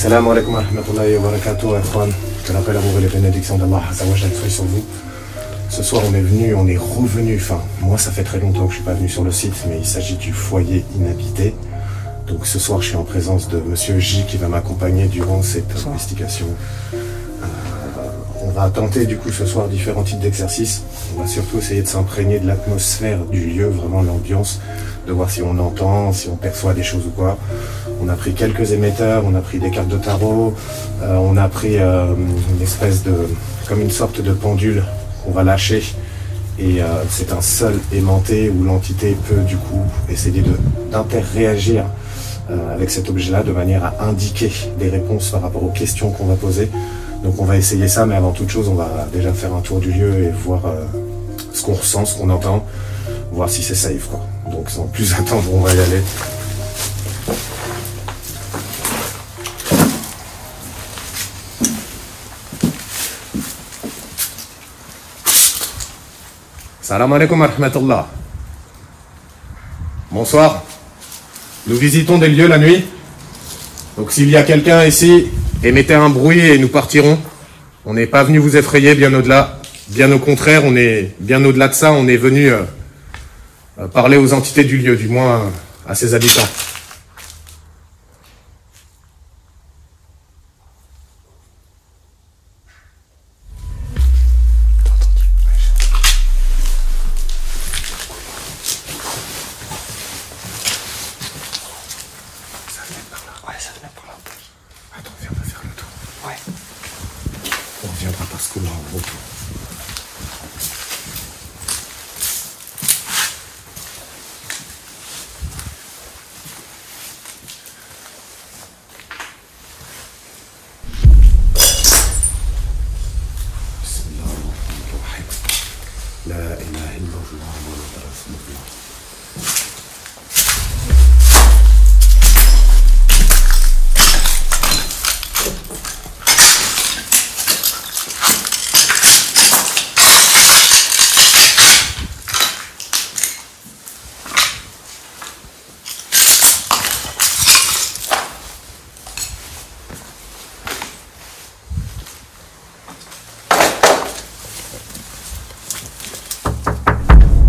Salam alaikum wa rahmatullahi wa barakatuh, ikhwan. Que la paix, l'amour et les bénédictions d'Allah Azza wa Jal soient sur vous. Ce soir, on est revenu. Enfin, moi, ça fait très longtemps que je suis pas venu sur le site, mais il s'agit du foyer inhabité. Donc, ce soir, je suis en présence de Monsieur J qui va m'accompagner durant cette investigation. On va tenter, du coup, ce soir, différents types d'exercices. On va surtout essayer de s'imprégner de l'atmosphère du lieu, vraiment l'ambiance, de voir si on entend, si on perçoit des choses ou quoi. On a pris quelques émetteurs, on a pris des cartes de tarot, on a pris une espèce de, comme une sorte de pendule qu'on va lâcher. Et c'est un seul aimanté où l'entité peut du coup essayer d'interréagir avec cet objet-là de manière à indiquer des réponses par rapport aux questions qu'on va poser. Donc on va essayer ça, mais avant toute chose, on va déjà faire un tour du lieu et voir ce qu'on ressent, ce qu'on entend, voir si c'est safe, quoi. Donc sans plus attendre, on va y aller. Salam alaikum wa rahmatullah. Bonsoir. Nous visitons des lieux la nuit. Donc s'il y a quelqu'un ici, émettez un bruit et nous partirons. On n'est pas venu vous effrayer, bien au-delà. Bien au contraire, on est bien au-delà de ça. On est venu parler aux entités du lieu, du moins à ses habitants.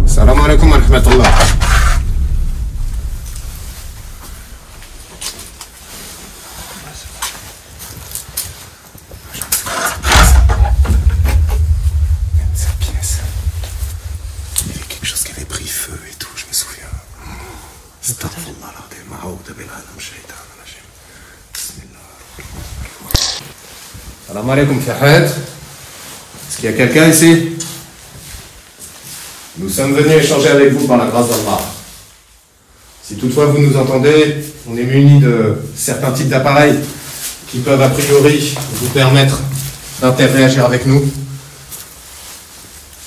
Salam alaikum wa rahmatullah. Cette pièce, il y avait quelque chose qui avait pris feu et tout, je me souviens. Salam alaikum, Fahad. Est-ce qu'il y a quelqu'un ici? Nous sommes venus échanger avec vous par la grâce d'Allah. Si toutefois vous nous entendez, on est muni de certains types d'appareils qui peuvent a priori vous permettre d'interréagir avec nous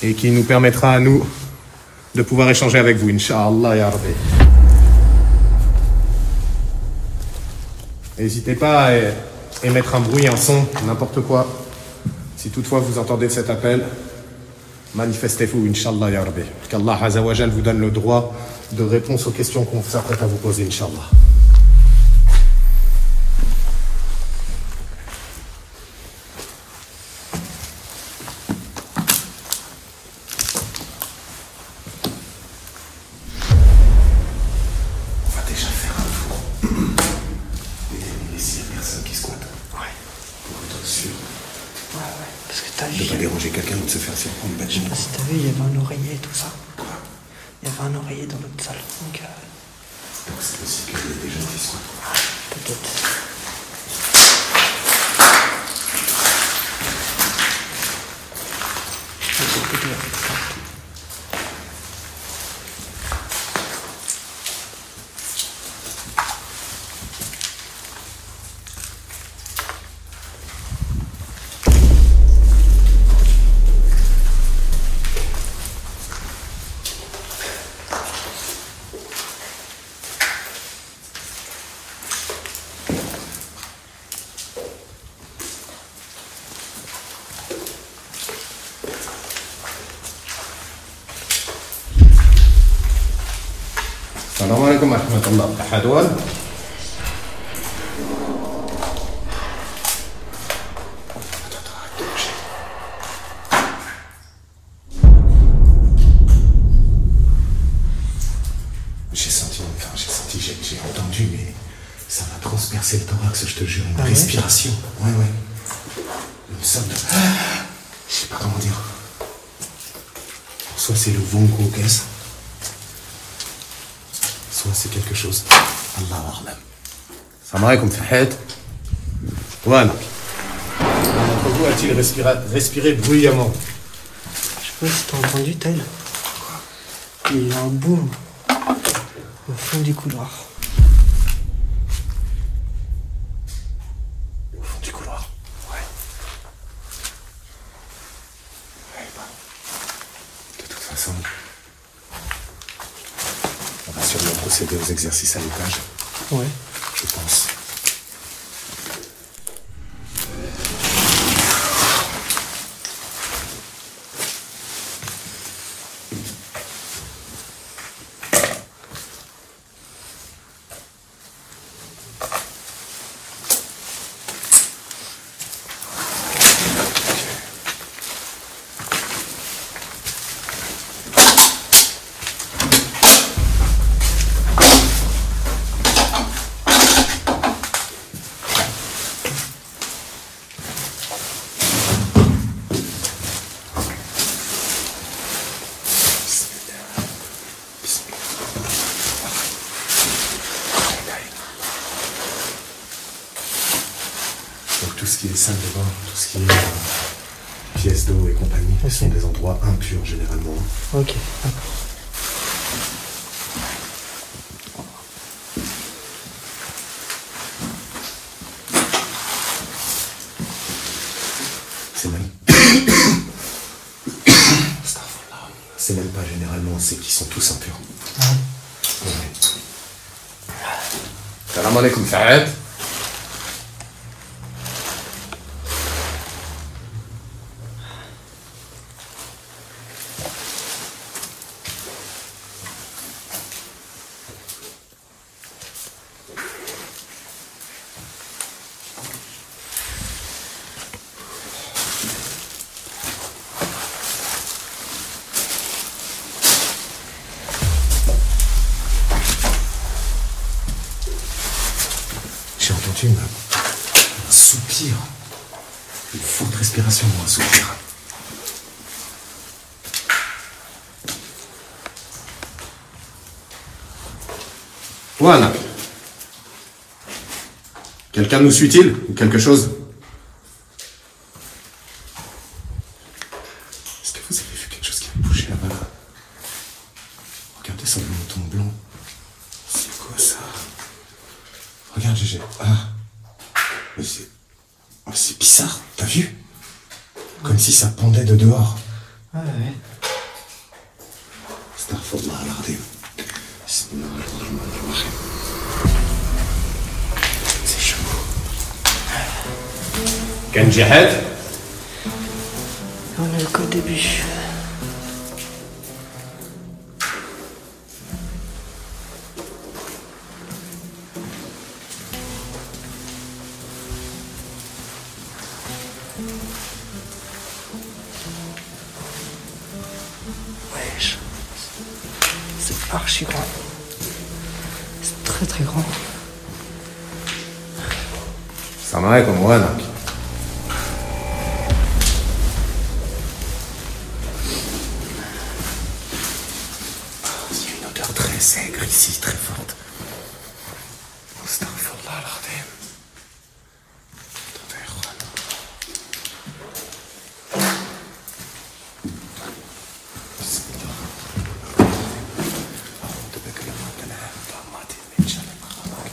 et qui nous permettra à nous de pouvoir échanger avec vous, Inch'Allah ya Rabbi. N'hésitez pas à émettre un bruit, un son, n'importe quoi. Si toutefois vous entendez cet appel, manifestez-vous, Inch'Allah, ya Rabbi. Qu'Allah Azza wa Jal vous donne le droit de réponse aux questions qu'on s'apprête à vous poser, Inch'Allah. On va déjà faire un tour. Déterminer s'il n'y a personne qui squatte. Ouais. Pour être sûr. Ouais. Parce que t'as vu. De ne pas déranger quelqu'un ou de se faire surprendre. Je sais pas si t'as vu, il y avait un oreiller et tout ça. Quoi? Il y avait un oreiller dans l'autre salle. Donc c'est possible qu'il y ait des gens qui squattent. Peut-être. السلام عليكم ورحمة الله. أحد وال jure, une Ah ouais? respiration. Ouais. Une sorte de... Je sais pas comment dire. Soit c'est le Vongo Guess, soit c'est quelque chose. Allah a'lam. Salam alaikum, Fahad. Voilà. D'entre vous a-t-il respiré bruyamment? Je sais pas si t'as entendu, Tel. Il y a un boom au fond du couloir. Au fond du couloir. Ouais. De toute façon, on va sûrement procéder aux exercices à l'étage. Ouais. Je pense. Donc tout ce qui est salle de bain, tout ce qui est pièces d'eau et compagnie, Ok. sont des endroits impurs généralement. Ok, d'accord. C'est même... C'est même pas généralement, c'est qu'ils sont tous impurs. Ouais. Salam alaikum, Fahad. J'ai entendu un soupir, une forte respiration ou un soupir. Voilà. Quelqu'un nous suit-il ou quelque chose? Est-ce que vous avez vu quelque chose qui a bougé là-bas? Regardez ce menton blanc. C'est quoi ça? Regarde, GG. Ah. Mais c'est... Oh, c'est bizarre, t'as vu? Comme si ça pendait de dehors. Ouais, ouais. Astaghfirullah al-azim. Bismillahirrahmanirrahim. C'est chaud. Kan jihad? On est qu'au début. Wesh. C'est archi grand. C'est très très grand. Salam alaikum, voilà. Il y a une odeur très aigre ici, très forte. Astaghfirullah al-azim. Attendez, Juan. Bismillah. أعوذ بكلمات الله التامات من شر ما خلق.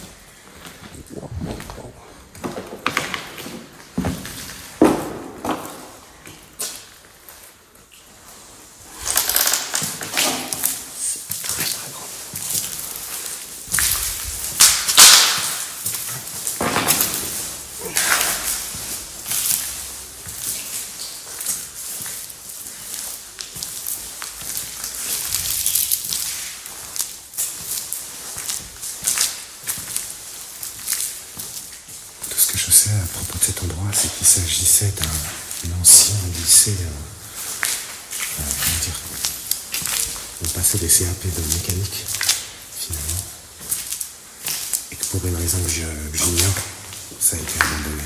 Très très grand. Tout ce que je sais à propos de cet endroit, c'est qu'il s'agissait d'un ancien lycée. Comment dire? On passait des CAP de mécanique, finalement. Et que pour une raison que j'ignore, ça a été abandonné.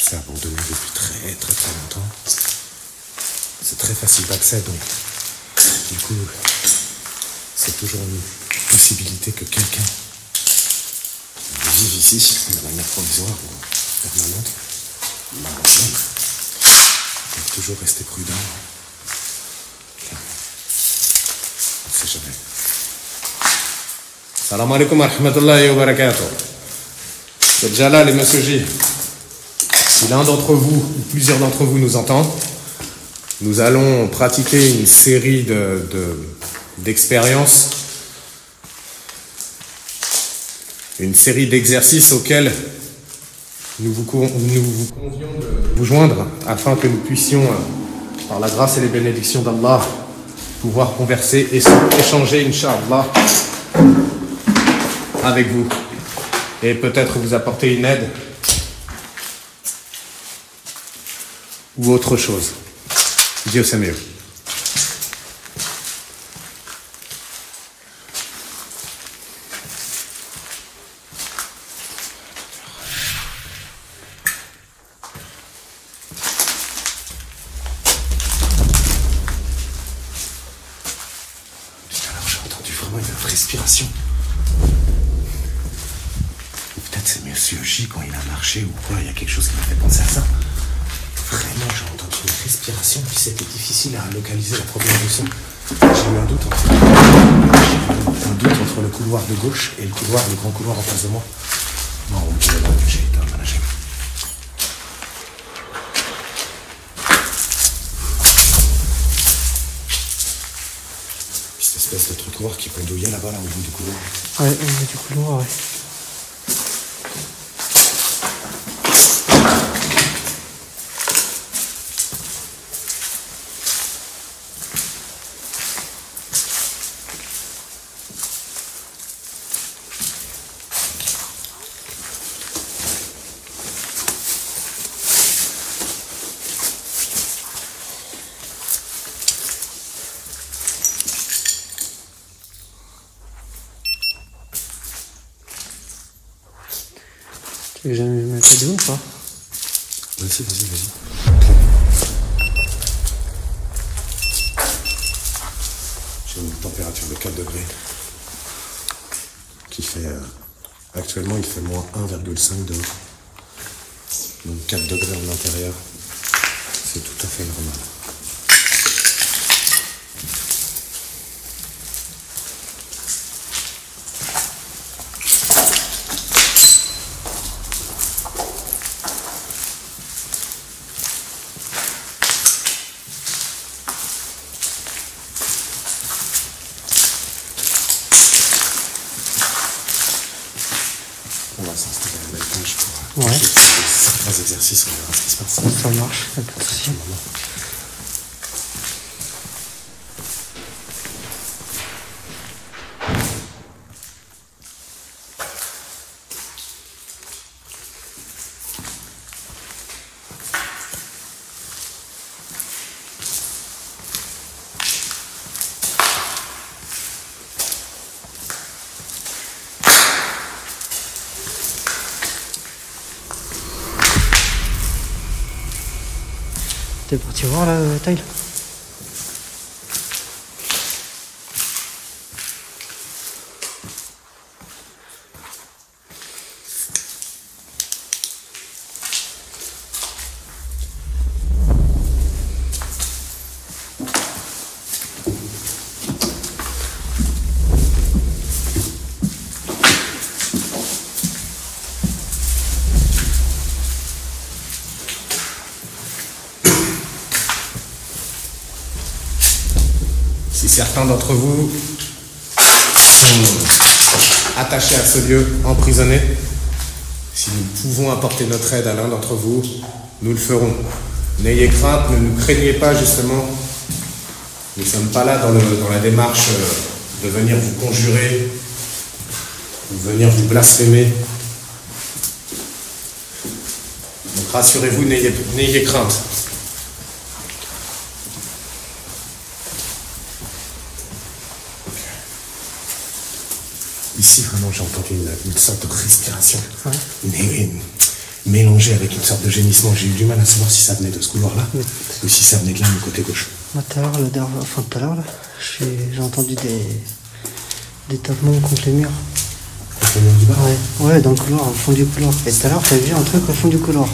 C'est abandonné depuis très très très longtemps. C'est très facile d'accès, donc du coup, c'est toujours une possibilité que quelqu'un vive ici de manière provisoire ou permanente. Malheureusement, il faut toujours rester prudent. On ne sait jamais. Salam alaikum wa rahmatullahi wa barakatuh. C'est Jalal et Monsieur J. Si l'un d'entre vous, ou plusieurs d'entre vous nous entend, nous allons pratiquer une série d'expériences, une série d'exercices auxquels nous vous convions de vous joindre afin que nous puissions, par la grâce et les bénédictions d'Allah, pouvoir converser et échanger, Inch'Allah, avec vous et peut-être vous apporter une aide ou autre chose. Dieu sait mieux. J'ai entendu vraiment une respiration. Peut-être c'est Monsieur J quand il a marché ou quoi, il y a quelque chose qui m'a fait penser à ça. Vraiment, j'ai entendu une respiration, puis c'était difficile à localiser la provenance du son. J'ai eu un doute entre le couloir de gauche et le grand couloir en face de moi. Non, on peut là que j'ai été un manager. Puis cette espèce de truc noir qui pendouillait là-bas, là, au bout du couloir. Ouais, au bout du couloir, ouais. Tu veux jamais me mettre de ou pas? Vas-y. J'ai une température de 4 degrés qui fait... actuellement, il fait moins 1,5 dehors. Donc 4 degrés en intérieur, c'est tout à fait normal. On va s'installer à l'étage pour certains exercices, on verra ce qui se passe. Ça marche, pas de souci. T'es parti voir là, Tyle? Si certains d'entre vous sont attachés à ce lieu, emprisonnés, si nous pouvons apporter notre aide à l'un d'entre vous, nous le ferons. N'ayez crainte, ne nous craignez pas justement. Nous ne sommes pas là dans la démarche de venir vous conjurer, de venir vous blasphémer. Donc rassurez-vous, n'ayez crainte. ici, vraiment, j'ai entendu une sorte de respiration. Ouais. Mais mélangée avec une sorte de gémissement. J'ai eu du mal à savoir si ça venait de ce couloir-là ou si ça venait de là, du côté gauche. Moi, tout à l'heure, là, j'ai entendu des tapements contre les murs. Contre le mur du bas? Ouais, dans le couloir, au fond du couloir. Et tout à l'heure, t'as vu un truc au fond du couloir. De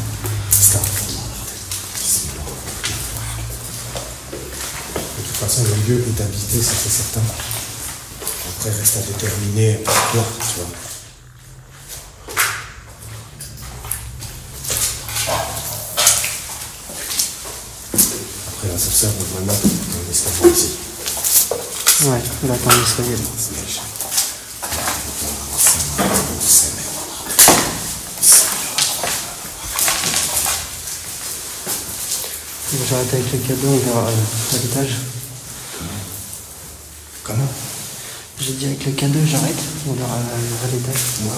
toute façon, le lieu est habité, ça c'est certain. Après, reste à déterminer pourquoi, tu vois. Après l'ascenseur, on va mettre un escalier ici. Ouais, là, t'en es soigné, là. J'arrête avec le cadeau, on verra à l'étage. Comment? J'ai dit avec le cadeau, j'arrête, on verra à l'étage. Ouais,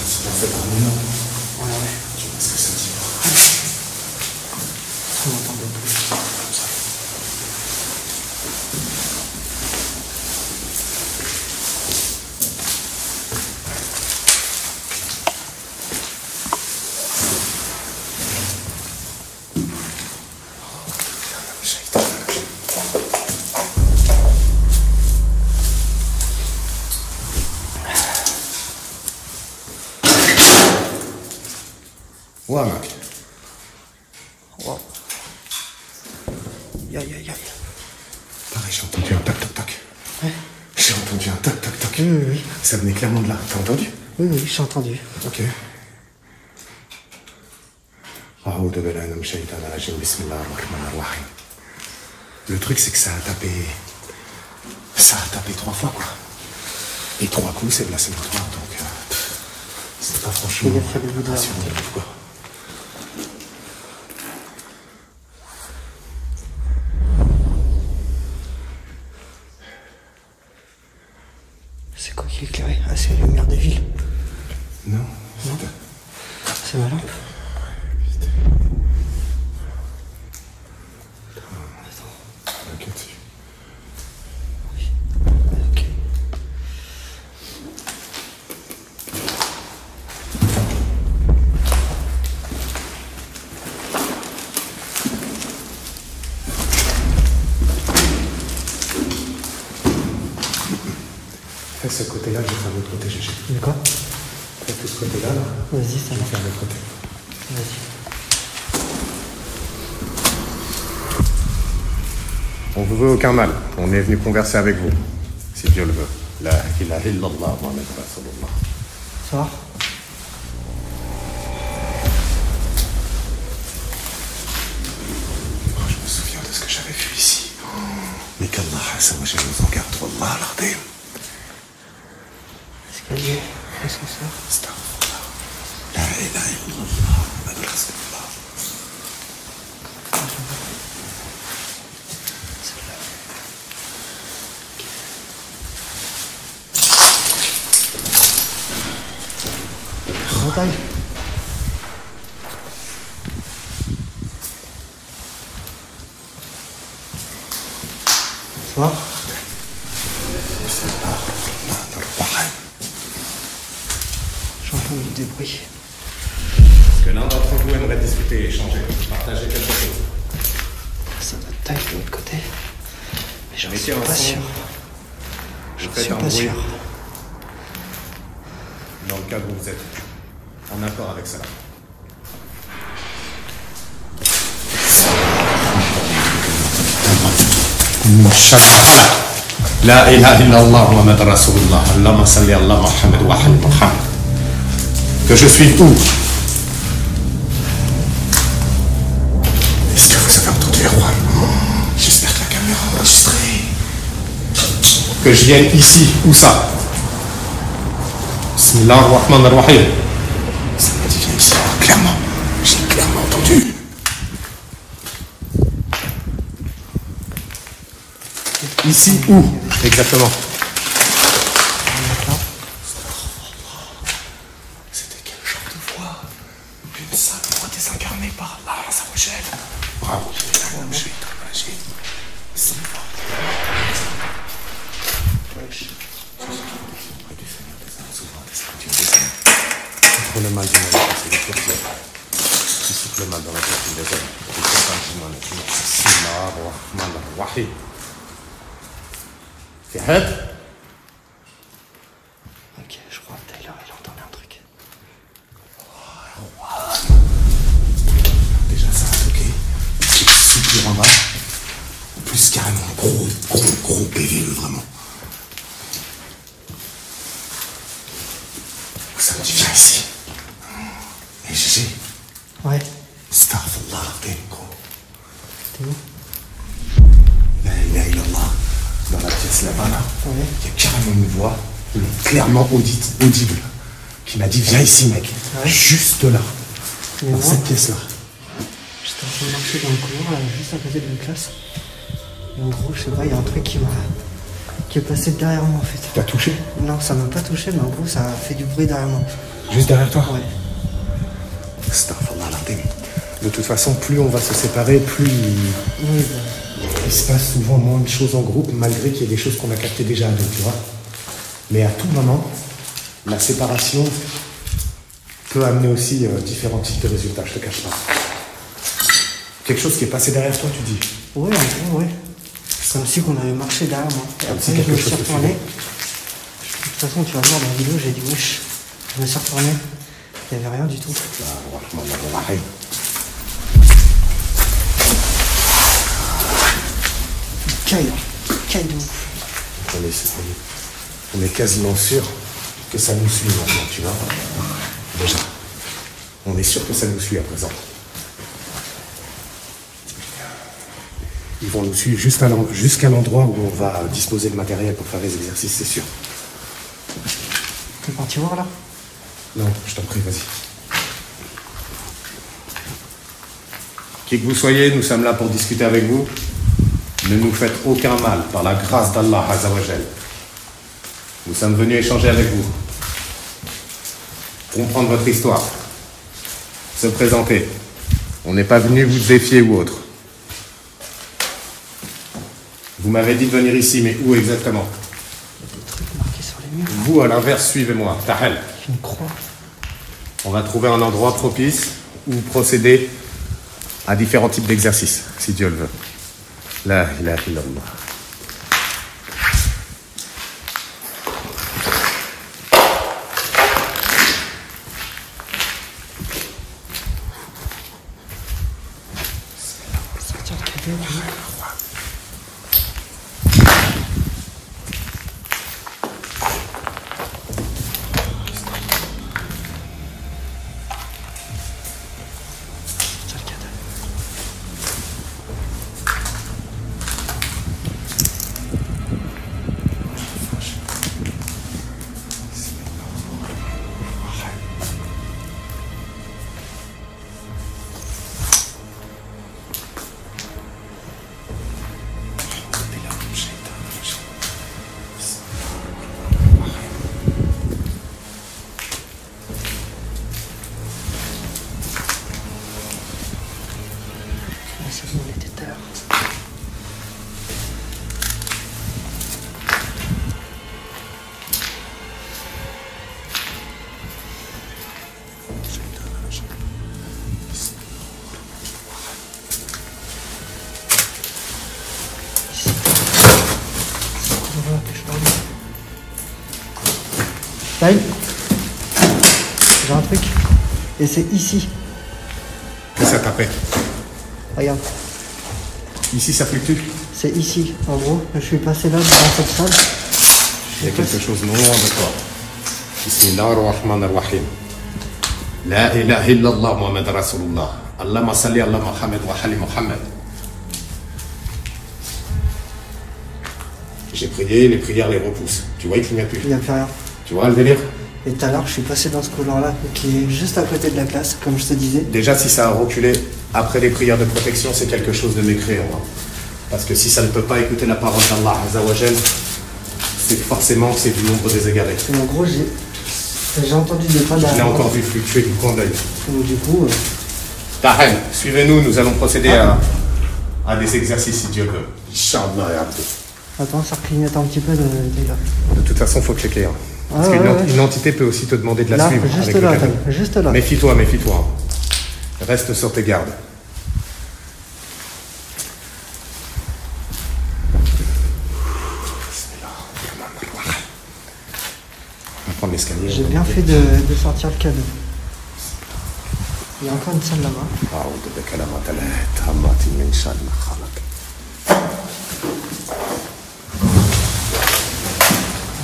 c'est pas fait par les mains. Ouais. Je vois ce que ça dit. On m'entendait plus. Ouais, mec. Wow. Aïe. Pareil, j'ai entendu un tac-tac-tac. Ouais. J'ai entendu un tac-tac-tac. Oui. Ça venait clairement de là. T'as entendu? Oui, j'ai entendu. Ok. Le truc, c'est que ça a tapé 3 fois, quoi. Et 3 coups, c'est de la scène 3, donc c'est pas franchement Il a fallu vous dire. rassurant, quoi. C'est quoi qui est éclairé? Ah, c'est la lumière des villes. Non. C'est ma lampe. T'inquiète. Oui. Ok. Fais ce côté-là, je vais faire l'autre côté, Gégé. De quoi? Fais tout ce côté-là, là. Vas-y, ça Je vais va. faire l'autre côté. Vas-y. On vous veut aucun mal. On est venu converser avec vous, si Dieu le veut. La ilaha illallah, Muhammad Rasulullah. Ça va? Oh, je me souviens de ce que j'avais vu ici. Mais qu'Allah nous en garde, Wallah, l'Ardim. Escalier, ascenseur. Astaghfirullah. La ilaha illallah, Muhammad Rasulullah. Montagne. Ça va? J'entends du bruit. Est-ce que l'un d'entre vous aimerait discuter, échanger, partager quelque chose? Ça doit être taille de l'autre côté. Mais j'en suis Mettez un pas son. sûr. Vous J'en faites suis un pas bruit. sûr. Dans le cas où vous êtes en accord avec cela. La ilaha illallah Muhammad Rasulullah. Allahumma salli ala Muhammad wa ali Muhammad. Que je suis où? Est-ce que vous avez entendu les rois? J'espère que la caméra a enregistré. Que je vienne ici, où ça? Bismillah ar-Rahman ar-Rahim. Ça me dit viens ici, clairement. J'ai clairement entendu. Ici où? Exactement. C'était quel genre de voix? Une sale voix désincarnée par Allah, ça me gêne. Bravo. mal du monde, c'est le pire. Qui souffle le mal dans la poitrine des hommes. Bismillahir-Rahmanir-Rahim. في حد؟ Ok, je crois que Taylor il entendait un truc. Déjà ça, ok. C'est super en bas. En plus carrément gros PV vraiment. Ça me dit viens ici. Et GG. Ouais. Astaghfirullah, gros. T'es où? La ilaha illallah. Dans la pièce là-bas, là, Ouais. il y a carrément une voix, clairement audible, qui m'a dit viens ici mec, Ouais. juste là, Mais dans moi, cette pièce-là. j'étais en train de marcher dans le couloir, là, juste à côté de la classe. Et en gros, je sais pas, il y a un truc qui est passé derrière moi en fait. T'as touché? Non, ça m'a pas touché, mais en gros, ça a fait du bruit derrière moi. Juste derrière toi? Ouais. Astaghfirullah l'azim. De toute façon, plus on va se séparer, plus Oui, bah, il se passe souvent moins de choses en groupe, malgré qu'il y ait des choses qu'on a captées déjà à deux, tu vois. Mais à tout moment, la séparation peut amener aussi différents types de résultats, je te cache pas. Quelque chose qui est passé derrière toi, tu dis. ouais, en gros, ouais. C'est comme si qu'on avait marché derrière moi. Et Comme si après, je quelque me chose suis te retourné. suivait. De toute façon, tu vas voir dans la vidéo, j'ai dit wesh. Je me suis retourné. Il n'y avait rien du tout. Caille de ouf. On est quasiment sûr que ça nous suit maintenant, tu vois. Déjà. On est sûr que ça nous suit à présent. Ils vont nous suivre jusqu'à l'endroit où on va disposer de matériel pour faire les exercices, c'est sûr. T'es parti voir là? Non, je t'en prie, vas-y. Qui que vous soyez, nous sommes là pour discuter avec vous. Ne nous faites aucun mal, par la grâce d'Allah Azzawajal. Nous sommes venus échanger avec vous, comprendre votre histoire, se présenter. On n'est pas venu vous défier ou autre. Vous m'avez dit de venir ici, mais où exactement? Il y a des trucs marqués sur les murs. Vous, à l'inverse, suivez-moi. Tahel. Une croix. On va trouver un endroit propice où procéder à différents types d'exercices, si Dieu le veut. La ilaha illallah. Sortir de côté, tu vois. Sortir le cadavre. Ah, c'est bon, on était tout à l'heure. Taille, j'ai un truc. Et c'est ici. Qu'est-ce que ça tapait? Regarde, Ici, ça fluctue. c'est ici. En gros, je suis passé là dans cette salle. Il y a quelque chose non loin de toi. Bismillahir-Rahmanir-Rahim. La ilaha illallah Muhammad Rasulullah. Allahumma salli ala Muhammad wa ali Muhammad. J'ai prié, les prières les repoussent. Tu vois, il clignote plus. Il n'y a plus rien. Tu vois le délire? Et tout à l'heure, je suis passé dans ce couloir-là, qui est juste à côté de la classe, comme je te disais. Déjà, si ça a reculé après les prières de protection, c'est quelque chose de mécréant. Hein. Parce que si ça ne peut pas écouter la parole d'Allah Azzawajal, c'est forcément que c'est du nombre des égarés. Et en gros, j'ai entendu des pas Je l'ai derrière. encore vu fluctuer du coin d'œil. Donc du coup, Tahen, suivez-nous, nous allons procéder à des exercices si Dieu le veut. Inch'Allah, ya Abdou. attends, ça clignote un petit peu de là. De toute façon, il faut checker. Hein. Parce qu'une entité peut aussi te demander de la suivre. Juste avec là, le cadeau. juste là. Méfie-toi, méfie-toi. Reste sur tes gardes. On va prendre l'escalier. J'ai bien fait de sortir le cadeau. Il y a encore une salle là-bas.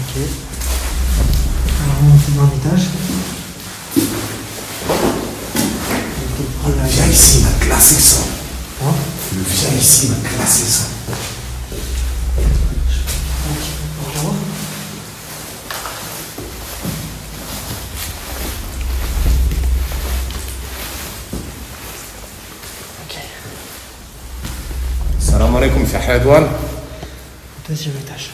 Ok. Alors on monte dans l'étage. Viens ici, il m'a classé ça. Hein? Viens ici, il m'a classé ça. Un petit peu pour voir. Ok. Salam alaikum, fi Hadwan. Deuxième étage.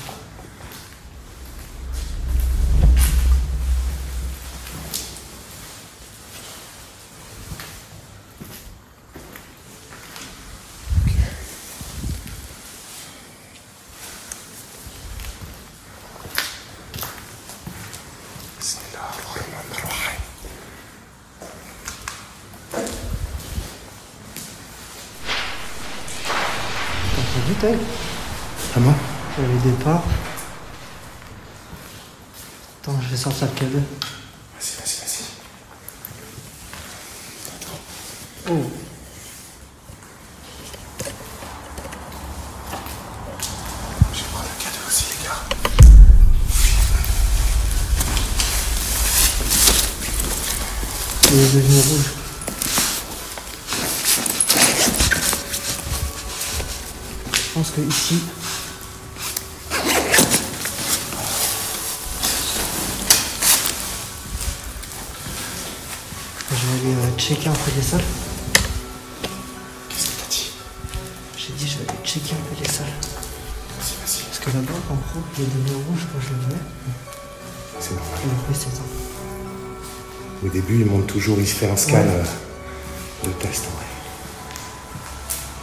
T'as vu, Taï? Comment? J'avais des parts. Attends, je vais sortir le cadeau. Vas-y. Oh. Je vais prendre le cadeau aussi, les gars. Il est devenu rouge. Je pense que ici. Je vais aller checker un peu les salles. Qu'est-ce que t'as dit? J'ai dit je vais aller checker un peu les salles. Vas-y. Parce que là-bas, en gros, il est devenu rouge quand je le mets. C'est normal. Et après, c'est ça. Au début, il monte toujours, il se fait un scan de test. Ouais.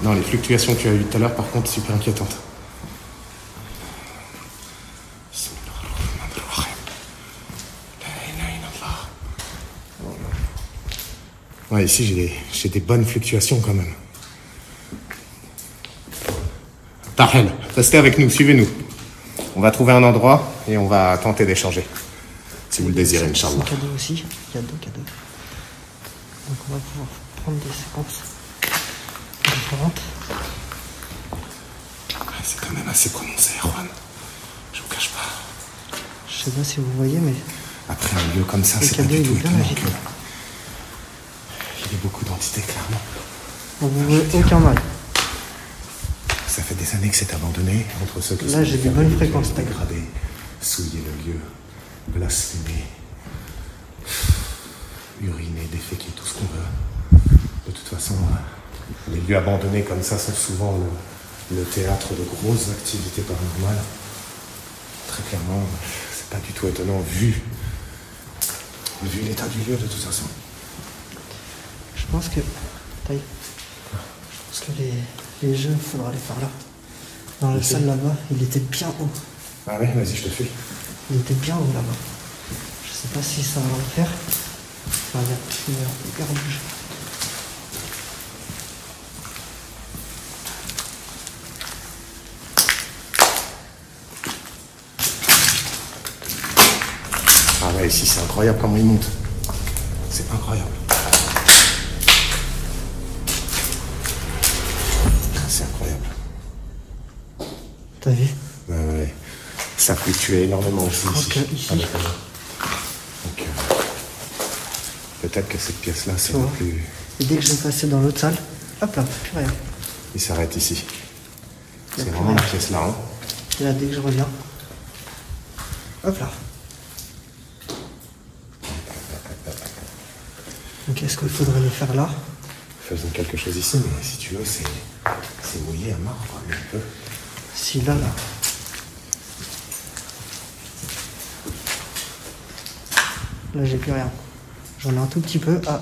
Non, les fluctuations que tu as eues tout à l'heure, par contre, super inquiétantes. Ouais, ici, j'ai des bonnes fluctuations quand même. Tahel, restez avec nous, suivez-nous. On va trouver un endroit et on va tenter d'échanger. Si vous le désirez, Inch'Allah. C'est cadeau aussi. Il y a 2 cadeaux. Donc on va pouvoir prendre des séquences différentes. C'est quand même assez prononcé, Juan. Je vous cache pas. Je sais pas si vous voyez, mais Après un lieu comme ça, le c'est pas cadeau du il tout est bien étonnant magique. que... Il y ait beaucoup d'entités, clairement. on vous veut aucun mal. Ça fait des années que c'est abandonné entre ceux qui Là, j'ai des bonnes fréquences, t'as vu. dégradés, souiller le lieu, blasphémer, uriner, déféquer, tout ce qu'on veut. De toute façon, les lieux abandonnés comme ça sont souvent le théâtre de grosses activités paranormales. Très clairement, c'est pas du tout étonnant vu l'état du lieu de toute façon. Je pense que. Taille. Je pense que les jeux, il faudra les faire là. Dans la salle là-bas, il était bien haut. Ah oui, vas-y, je te suis. Il était bien haut là-bas. Je sais pas si ça va le faire. Enfin, il y a hyper rouge. Ah ouais, ici c'est incroyable comment il monte. C'est incroyable. C'est incroyable. T'as vu? Ouais. Ça fluctue énormément aussi. Je pense que ici- Donc, peut-être que cette pièce-là, c'est Tu le vois. plus... Et dès que je vais passer dans l'autre salle, hop là, plus rien. Il s'arrête ici. Il y a C'est plus vraiment rien. la pièce là, hein. Et là, dès que je reviens, hop là. Donc est-ce qu'il faudrait les faire là? Faisons quelque chose ici, mais si tu veux, c'est mouillé à mort, quoi, mais on peut. Si là, là. Là, j'ai plus rien. J'en ai un tout petit peu. Ah.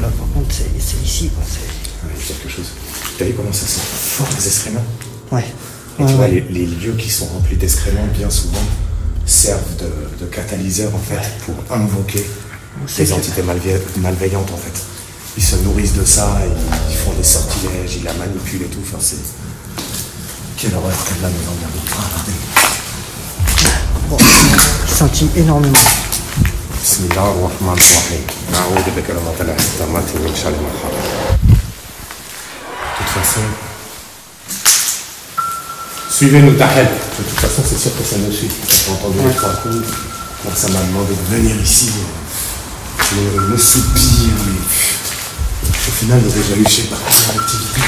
Là, par contre, c'est ici, quoi. Ouais, quelque chose. T'as vu comment ça sent fort les excréments? Ouais. Et tu vois, les lieux qui sont remplis d'excréments, bien souvent, servent de catalyseur, en fait, pour invoquer les entités malveillantes, en fait. Ils se nourrissent de ça, ils font des sortilèges, ils la manipulent et tout. Enfin, c'est... Quelle horreur qu'Allah nous en garde. Bon, senti énormément. De toute façon, suivez-nous, Tahel. De toute façon, c'est sûr que ça nous suit. J'ai entendu les 3 coups. Quand ça m'a demandé de venir ici, le soupir, au final, il y a déjà eu, je sais pas combien d'activités.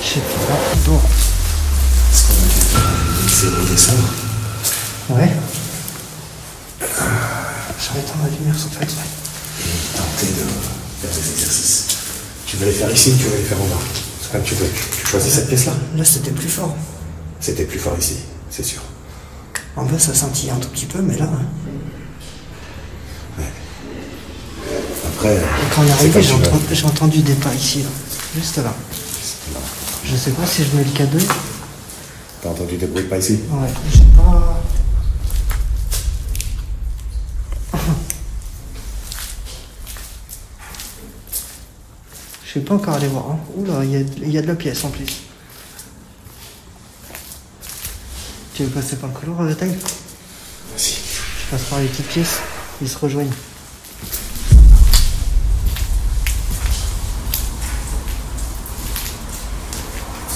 Je sais pas, bon. Est-ce qu'on a essayé de redescendre? Ouais. Je vais éteindre la lumière, en fait. Et tenter de faire des exercices. Tu veux les faire ici ou tu veux les faire en bas? C'est comme tu veux. Tu choisis cette pièce-là? Là, c'était plus fort. C'était plus fort ici, c'est sûr. En bas, ça scintille un tout petit peu, mais là... Ouais. Après... Et quand on est arrivé, j'ai entendu des pas ici, là. Juste là. Je sais pas si je mets le cadeau. T'as entendu des bruits de pas ici? Ouais, j'ai pas... Je suis pas encore allé voir. Hein. Oula, il y a de la pièce en plus. Tu veux passer par le couloir avec elle? Vas-y. Je passe par les petites pièces, ils se rejoignent.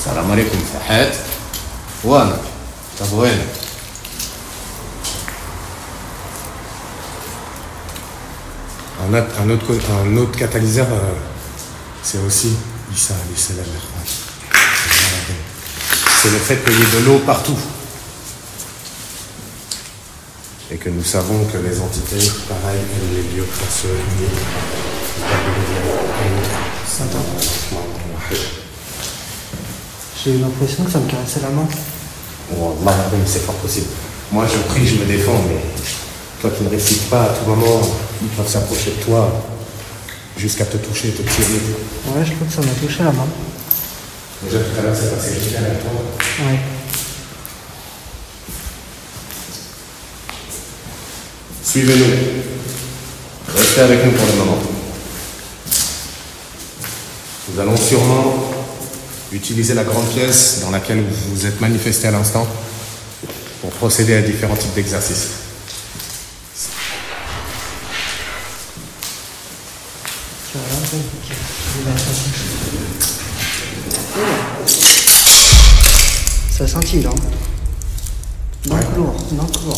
Salam alaikum, Fahad. Ouana, Tabouane. Un autre catalyseur, c'est aussi Issa alayhi salam. C'est le fait qu'il y ait de l'eau partout. Et que nous savons que les entités, pareil, aiment les lieux pour se lier. J'ai eu l'impression que ça me caressait la main. Oh, c'est fort possible. Moi, je prie, je me défends, mais toi qui ne récites pas, à tout moment, ils peuvent s'approcher de toi jusqu'à te toucher, te tirer. Ouais, je crois que ça m'a touché la main. Déjà tout à l'heure, c'est passé juste derrière toi. Ouais. Suivez-nous. Restez avec nous pour le moment. Nous allons sûrement utiliser la grande pièce dans laquelle vous vous êtes manifesté à l'instant pour procéder à différents types d'exercices. Ça scintille là. Dans le couloir, dans le couloir.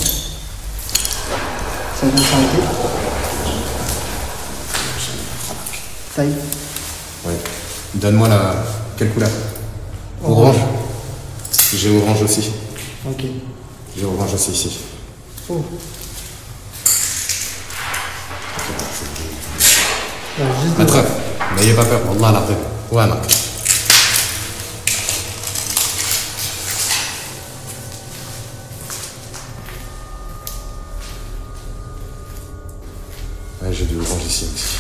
Ça vient de s'arrêter. Ça y est. Oui. Donne-moi la... Quelle couleur? Orange. J'ai orange aussi. Ok. J'ai orange aussi ici. Oh. Attrape. N'ayez pas peur. Wallah la voilà. Ouais, j'ai du orange ici aussi.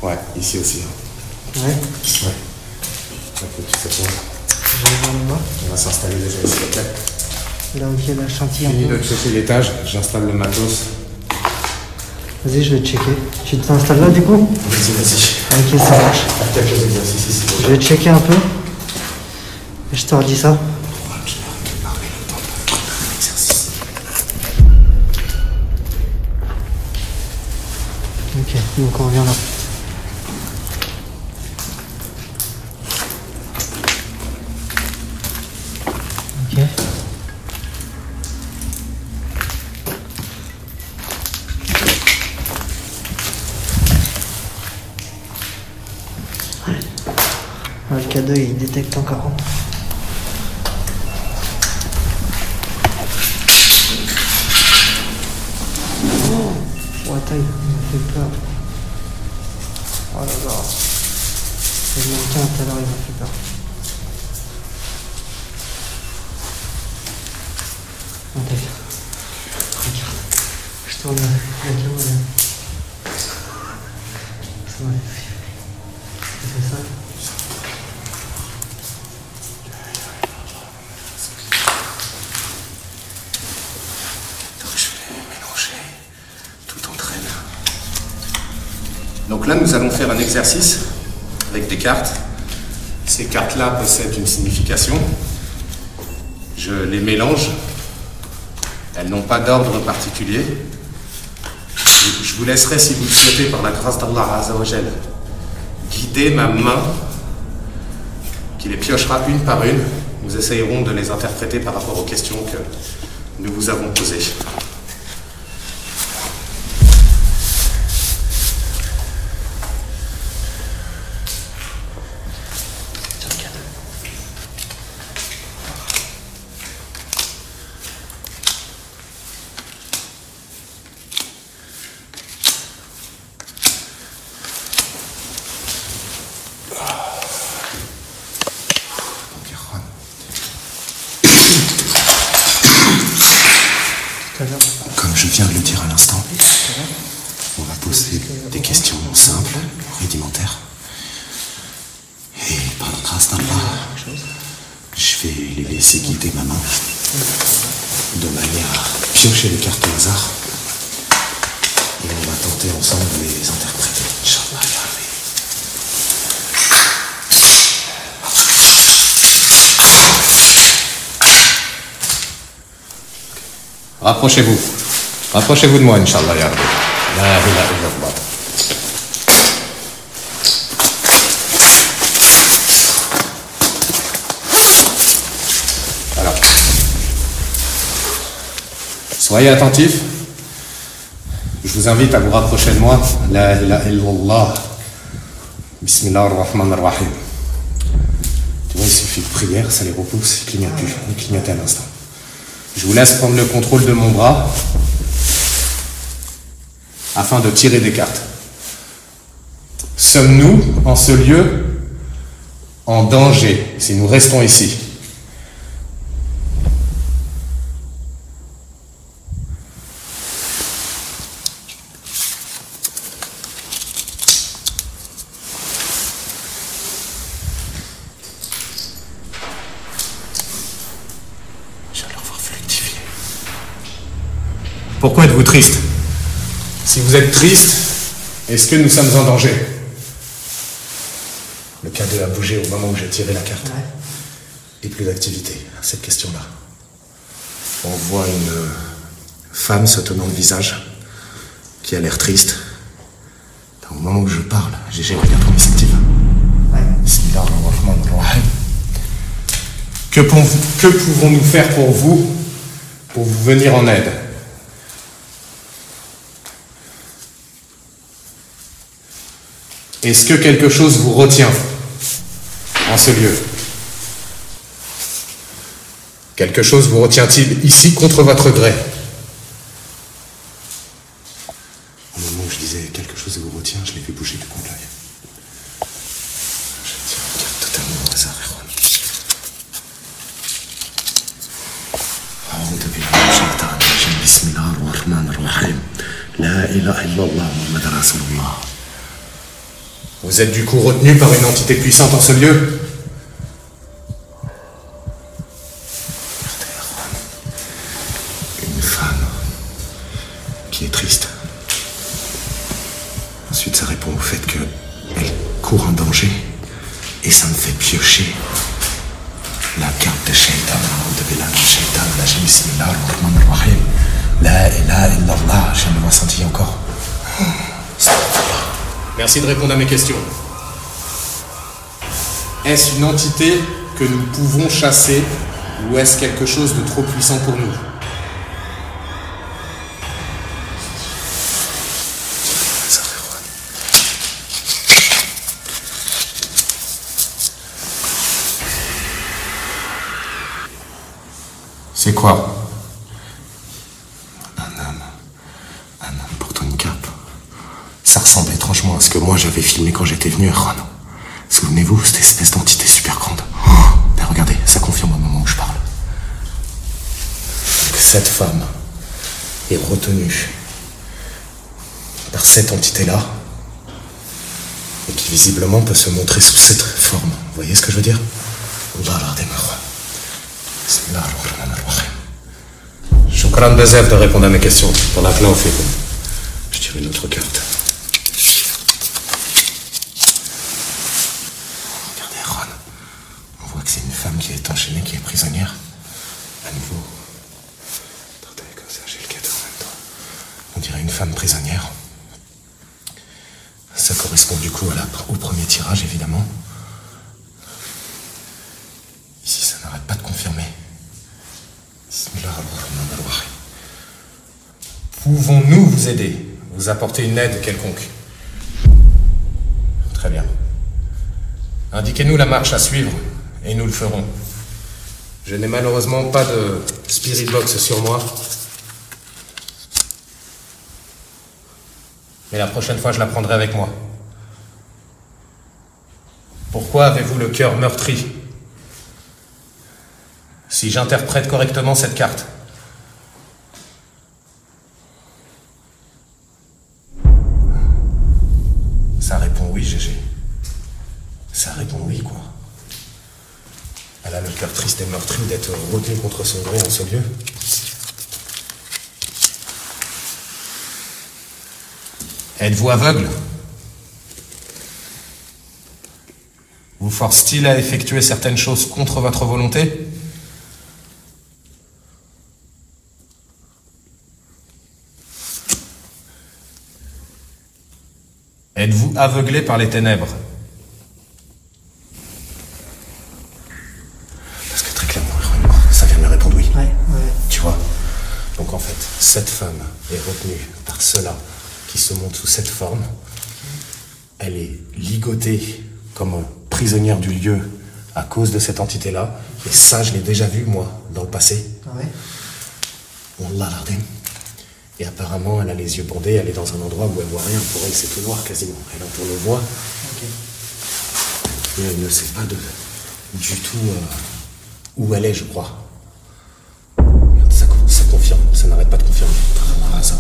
Ouais, ici aussi. Ouais. Ouais. Ok, tu sais quoi? Je vais voir le bas. On va s'installer déjà ici, ok? Là où il y a la chantier. Fini de checker l'étage, j'installe le matos. Vas-y, je vais checker. Tu t'installes là du coup? Vas-y. Ok, ça marche. Quelques exercices ici. Je vais checker un peu. Et je te redis ça. Ok, donc on revient là. Ok. Ah, le cadeau il détecte encore. Oh, taille, il m'a fait peur. Oh là là. Le mannequin tout à l'heure il m'a fait peur. Oh, taille. Regarde. Je tourne la caméra là. Donc là, nous allons faire un exercice avec des cartes. Ces cartes-là possèdent une signification. Je les mélange. Elles n'ont pas d'ordre particulier. Je vous laisserai, si vous le souhaitez, par la grâce d'Allah Azza wa Jal, guider ma main qui les piochera une par une. Nous essayerons de les interpréter par rapport aux questions que nous vous avons posées. Comme je viens de le dire à l'instant, on va poser des questions simples, rudimentaires. Et par la grâce d'Allah, je vais les laisser guider ma main de manière à piocher les cartes au hasard. Et on va tenter ensemble de les interpréter. Inch'Allah, ya Rabbi. Rapprochez-vous. Rapprochez-vous de moi, Inch'Allah, ya Rabbi. La ilaha illallah. Voilà. Soyez attentifs. Je vous invite à vous rapprocher de moi. La ilaha illallah. Bismillah ar-Rahman ar-Rahim. Tu vois, il suffit de prière, ça les repousse, ils clignotent plus. Ils clignotent à l'instant. Je vous laisse prendre le contrôle de mon bras afin de tirer des cartes. Sommes-nous, en ce lieu, en danger si nous restons ici? Pourquoi êtes-vous triste? Si vous êtes triste, est-ce que nous sommes en danger? Le cadeau a bougé au moment où j'ai tiré la carte. Et plus d'activité à cette question-là. On voit une femme se tenant le visage, qui a l'air triste. Au moment où je parle, j'ai regardé mes sceptiques. Que pouvons-nous faire pour vous venir en aide? Est-ce que quelque chose vous retient en ce lieu? Quelque chose vous retient-il ici contre votre gré? Au moment où je disais quelque chose vous retient, je l'ai vu bouger du coin de l'œil. Je tire une carte totalement au hasard, Erwan. Bismillah ar-Rahman ar-Rahim. La ilaha illallah Muhammad Rasulullah. Vous êtes du coup retenu par une entité puissante en ce lieu? Une femme qui est triste. Ensuite, ça répond au fait qu'elle court en danger et ça me fait piocher la carte de Shaitan. Bismillah ar-Rahman ar-Rahim. La ilaha illallah. Je me vois sentir encore. Merci de répondre à mes questions. Est-ce une entité que nous pouvons chasser ou est-ce quelque chose de trop puissant pour nous? C'est quoi? Un homme portant une cape. Ça ressemble étrangement à ce que moi j'avais filmé quand j'étais venu à Khan. Souvenez-vous, cette espèce d'entité super grande. Ben regardez, ça confirme au moment où je parle. Que cette femme est retenue par cette entité-là et qui visiblement peut se montrer sous cette forme. Vous voyez ce que je veux dire? Shukran Bezef de répondre à mes questions. Pour la clé, on fait. Je tire une autre carte. prisonnière. À nouveau. Attendez, comme ça, j'ai le cadeau en même temps. On dirait une femme prisonnière. Ça correspond du coup au premier tirage, évidemment. Ici, ça n'arrête pas de confirmer. Pouvons-nous vous aider? Vous apporter une aide quelconque? Très bien. Indiquez-nous la marche à suivre et nous le ferons. Je n'ai malheureusement pas de spirit box sur moi. Mais la prochaine fois, je la prendrai avec moi. Pourquoi avez-vous le cœur meurtri? Si j'interprète correctement cette carte. Ça répond oui, GG. Ça répond oui, quoi. Elle a le cœur triste et meurtri d'être retenue contre son gré en ce lieu. Êtes-vous aveugle? Vous force-t-il à effectuer certaines choses contre votre volonté? Êtes-vous aveuglé par les ténèbres? Parce que très clairement, ça vient de me répondre oui. Ouais. Tu vois? Donc en fait, cette femme est retenue par ceux-là qui se montrent sous cette forme. Elle est ligotée comme prisonnière du lieu à cause de cette entité-là. Et ça, je l'ai déjà vu, moi, dans le passé. Ah ouais? Wallah l'ardem. Et apparemment, elle a les yeux bandés, elle est dans un endroit où elle voit rien. Pour elle, c'est tout noir quasiment. Elle entend le voix. Ok. Mais elle ne sait pas du tout où elle est, je crois. Ça confirme, ça n'arrête pas de confirmer. Ah, ça,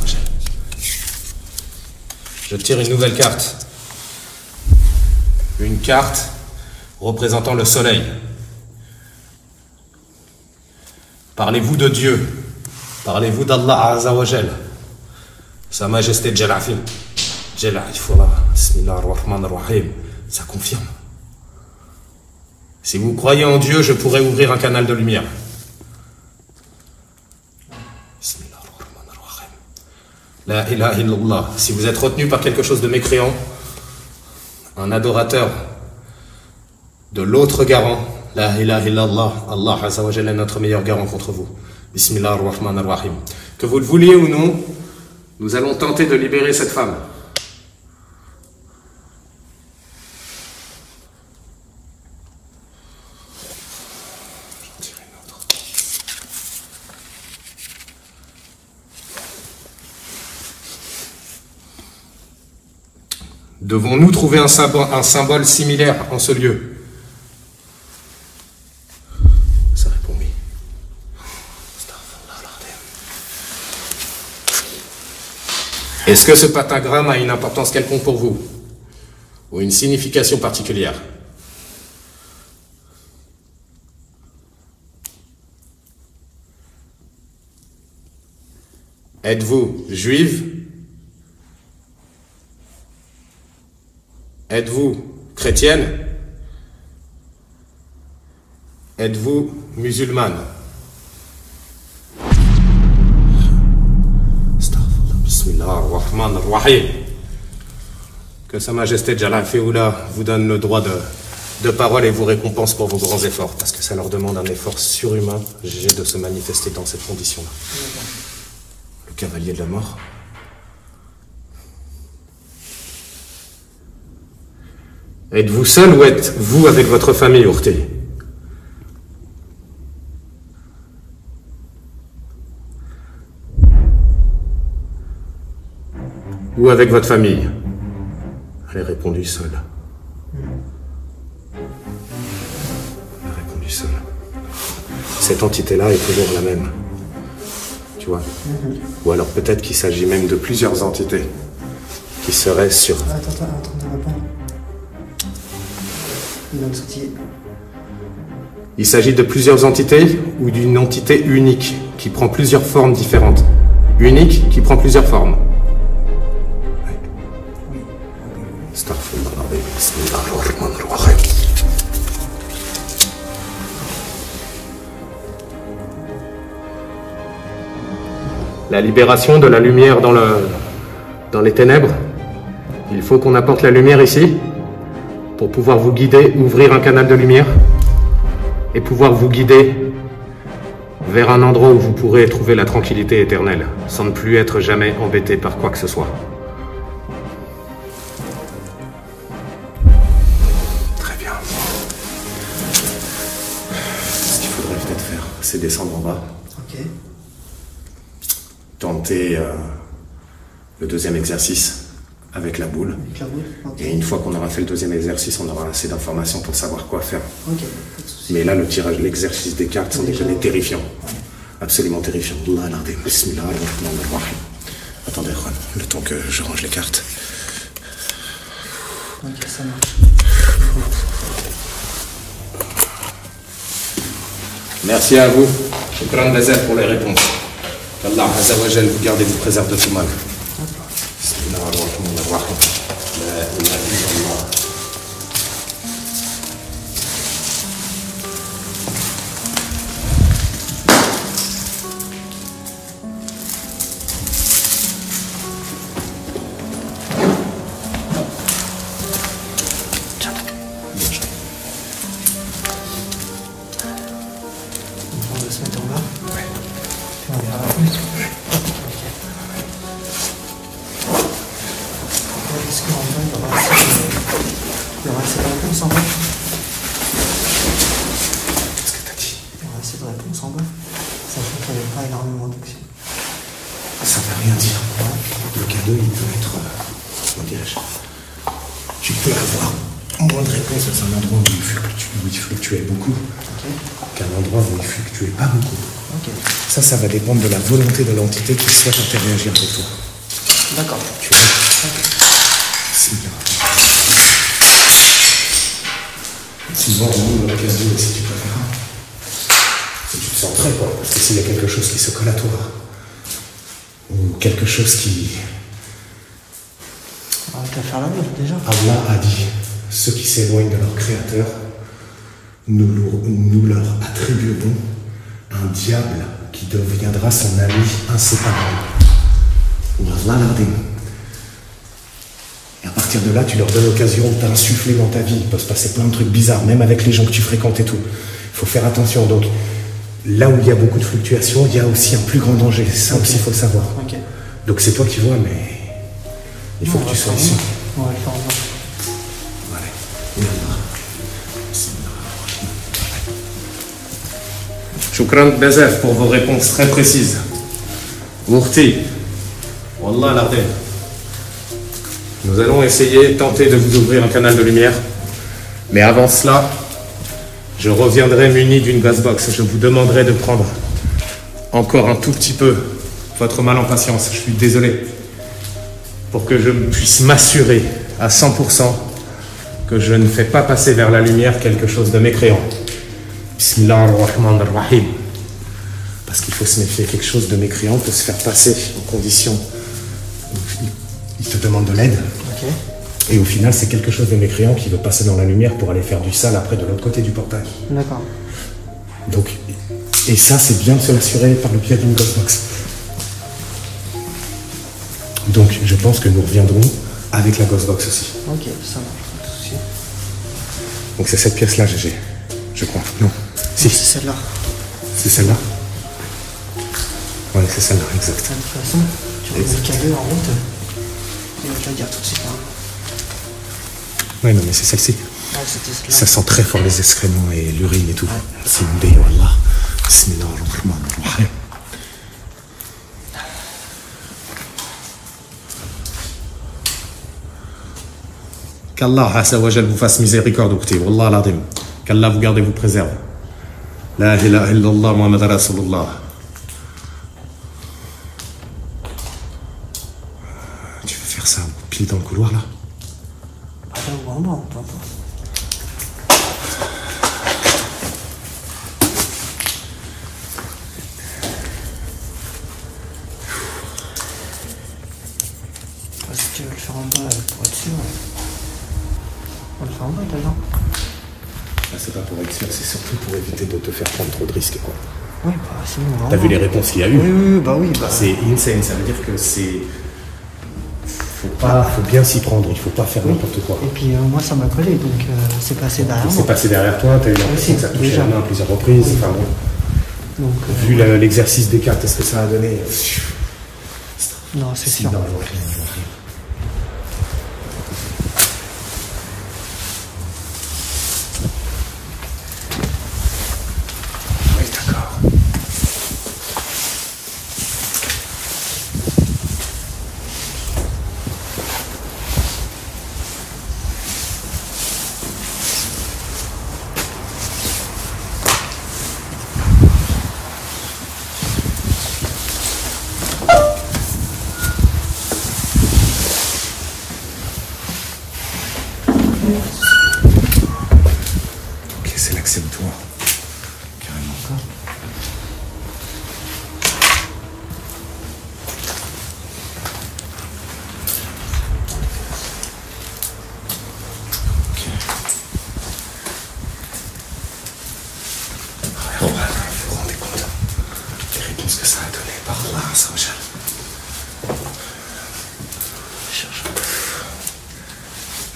je tire une nouvelle carte. Une carte représentant le soleil. Parlez-vous de Dieu? Parlez-vous d'Allah Azzawajal? Sa Majesté Jalafil. Jalafillah. Bismillah ar-Rahman ar-Rahim. Ça confirme. Si vous croyez en Dieu, je pourrais ouvrir un canal de lumière. Bismillah ar-Rahman ar-Rahim. La ilaha illallah. Si vous êtes retenu par quelque chose de mécréant, un adorateur de l'autre garant, la ilaha illallah, Allah Azzawajal est notre meilleur garant contre vous. Bismillah ar-Rahman ar-Rahim. Que vous le vouliez ou non, nous allons tenter de libérer cette femme. J'en tire une autre. Devons-nous trouver un symbole similaire en ce lieu? Est-ce que ce pentagramme a une importance quelconque pour vous? Ou une signification particulière? Êtes-vous juive? Êtes-vous chrétienne? Êtes-vous musulmane? Bismillahir-Rahmanir Rahim. Que Sa Majesté Jalal Féoula vous donne le droit de parole et vous récompense pour vos grands efforts, parce que ça leur demande un effort surhumain de se manifester dans cette condition-là. Le cavalier de la mort. Êtes-vous seul ou êtes-vous avec votre famille, Urti? Ou avec votre famille? Elle a répondu seule. Elle a répondu seule. Cette entité-là est toujours la même. Tu vois? Ou alors peut-être qu'il s'agit même de plusieurs entités qui seraient sur... Attends, de répondre. Il s'agit de plusieurs entités ou d'une entité unique qui prend plusieurs formes différentes. Unique qui prend plusieurs formes. la libération de la lumière dans les ténèbres. Il faut qu'on apporte la lumière ici pour pouvoir vous guider, ouvrir un canal de lumière et pouvoir vous guider vers un endroit où vous pourrez trouver la tranquillité éternelle, sans ne plus être jamais embêté par quoi que ce soit. Très bien. Ce qu'il faudrait peut-être faire, c'est descendre en bas. Ok. Tenter le deuxième exercice avec la boule. Avec la boule. Ok. Et une fois qu'on aura fait le deuxième exercice, on aura assez d'informations pour savoir quoi faire. Ok, pas de soucis. Mais là, le tirage, l'exercice des cartes, sans déconner, terrifiant. Absolument terrifiant. Allah al-Azim. Bismillah ar-Rahman ar-Rahim. Attendez, Ron, le temps que je range les cartes. Ok, ça marche. Merci à vous. Shukran Bazar pour les réponses. Qu'Allah Azza wa Jal vous garde et vous préserve de tout mal. Bismillah ar-Rahman ar-Rahim. La ilaha illallah. On va se mettre en bas. Ouais. Puis on verra après. Est-ce qu'en bas, il y aura assez de réponses en bas? Qu'est-ce que t'as dit? Il y aura assez de réponses en bas, sachant qu'il n'y avait pas énormément d'actions. Ça ne veut rien dire. Le cadeau, il peut être... comment dirais-je? Tu peux avoir moins de réponses dans un endroit où il fluctuait beaucoup qu'un endroit où il fluctuait pas beaucoup. Ok. Ça va dépendre de la volonté de l'entité qui souhaite interagir avec toi. D'accord. Tu vois? C'est bien. Sinon, on le cadeau, si tu préfères. Si tu te sens prêt, quoi. Parce que s'il y a quelque chose qui se colle à toi, ou quelque chose qui... On va te faire la boule déjà. Allah a dit, ceux qui s'éloignent de leur créateur, nous leur attribuerons un diable qui deviendra son ami inséparable. Wallah l'Ardim. Et à partir de là, tu leur donnes l'occasion de t'insuffler dans ta vie. Il peut se passer plein de trucs bizarres, même avec les gens que tu fréquentes et tout. Il faut faire attention. Donc, là où il y a beaucoup de fluctuations, il y a aussi un plus grand danger. Ça aussi, il faut le savoir. Ok. Donc c'est toi qui vois, mais il faut que tu sois ici. On va le faire en bas. Voilà. Yallah. Shukran Bazaf pour vos réponses très précises. Ourti, Wallah l'Ardem. Nous allons essayer, tenter de vous ouvrir un canal de lumière. Mais avant cela, je reviendrai muni d'une gasbox. Je vous demanderai de prendre encore un tout petit peu votre mal en patience. Je suis désolé. Pour que je puisse m'assurer à 100% que je ne fais pas passer vers la lumière quelque chose de mécréant. Bismillah ar-Rahman ar-Rahim. Parce qu'il faut se méfier, quelque chose de mécréant peut se faire passer en condition où il te demande de l'aide. Ok. Et au final, c'est quelque chose de mécréant qui veut passer dans la lumière pour aller faire du sale après de l'autre côté du portail. D'accord. Donc, et ça, c'est bien de se l'assurer par le biais d'une Ghostbox. Donc, je pense que nous reviendrons avec la Ghostbox aussi. Ok, ça marche, pas de soucis. Donc, c'est cette pièce-là, GG. Je crois. Non. Si. C'est celle-là. C'est celle-là? Ouais, c'est celle-là, exact. De toute façon, tu remets le cadeau en route. Il va te le dire tout de suite. Hein. Ouais, non, mais c'est celle-ci. Ouais, c'était celle-là. Ça sent très fort les excréments et l'urine et tout. Ouais. C'est une déo, Allah. Bismillah ar-Rahman ar-Rahim. Qu'Allah Azza wa Jal vous fasse miséricorde, Ukhti. Wallah l'Adim. Qu'Allah vous garde et vous préserve. La ilaha illallah Muhammad Rasulullah. Tu veux faire ça pile dans le couloir là? Ah, là ou en bas, peu importe. Si tu veux le faire en bas pour être sûr, on le fait en bas, t'as C'est pas pour être sûr, c'est surtout pour éviter de te faire prendre trop de risques, quoi. Oui, bah sinon vraiment. T'as vu les réponses qu'il y a eu? Oui, bah oui. Bah... C'est insane, ça veut dire que c'est... Faut bien s'y prendre, il faut pas faire n'importe quoi. Et puis moi ça m'a collé, donc c'est passé derrière moi. C'est passé derrière toi, t'as eu l'impression que ça touchait la main à plusieurs reprises. Oui. Enfin, bon. Donc, vu l'exercice des cartes, est-ce que ça a donné? Non, c'est sûr. Non, oui, d'accord. Ok, c'est l'acceptoire. Carrément. Ok. Vous vous rendez compte des réponses que ça a donné par là, ça me gêne.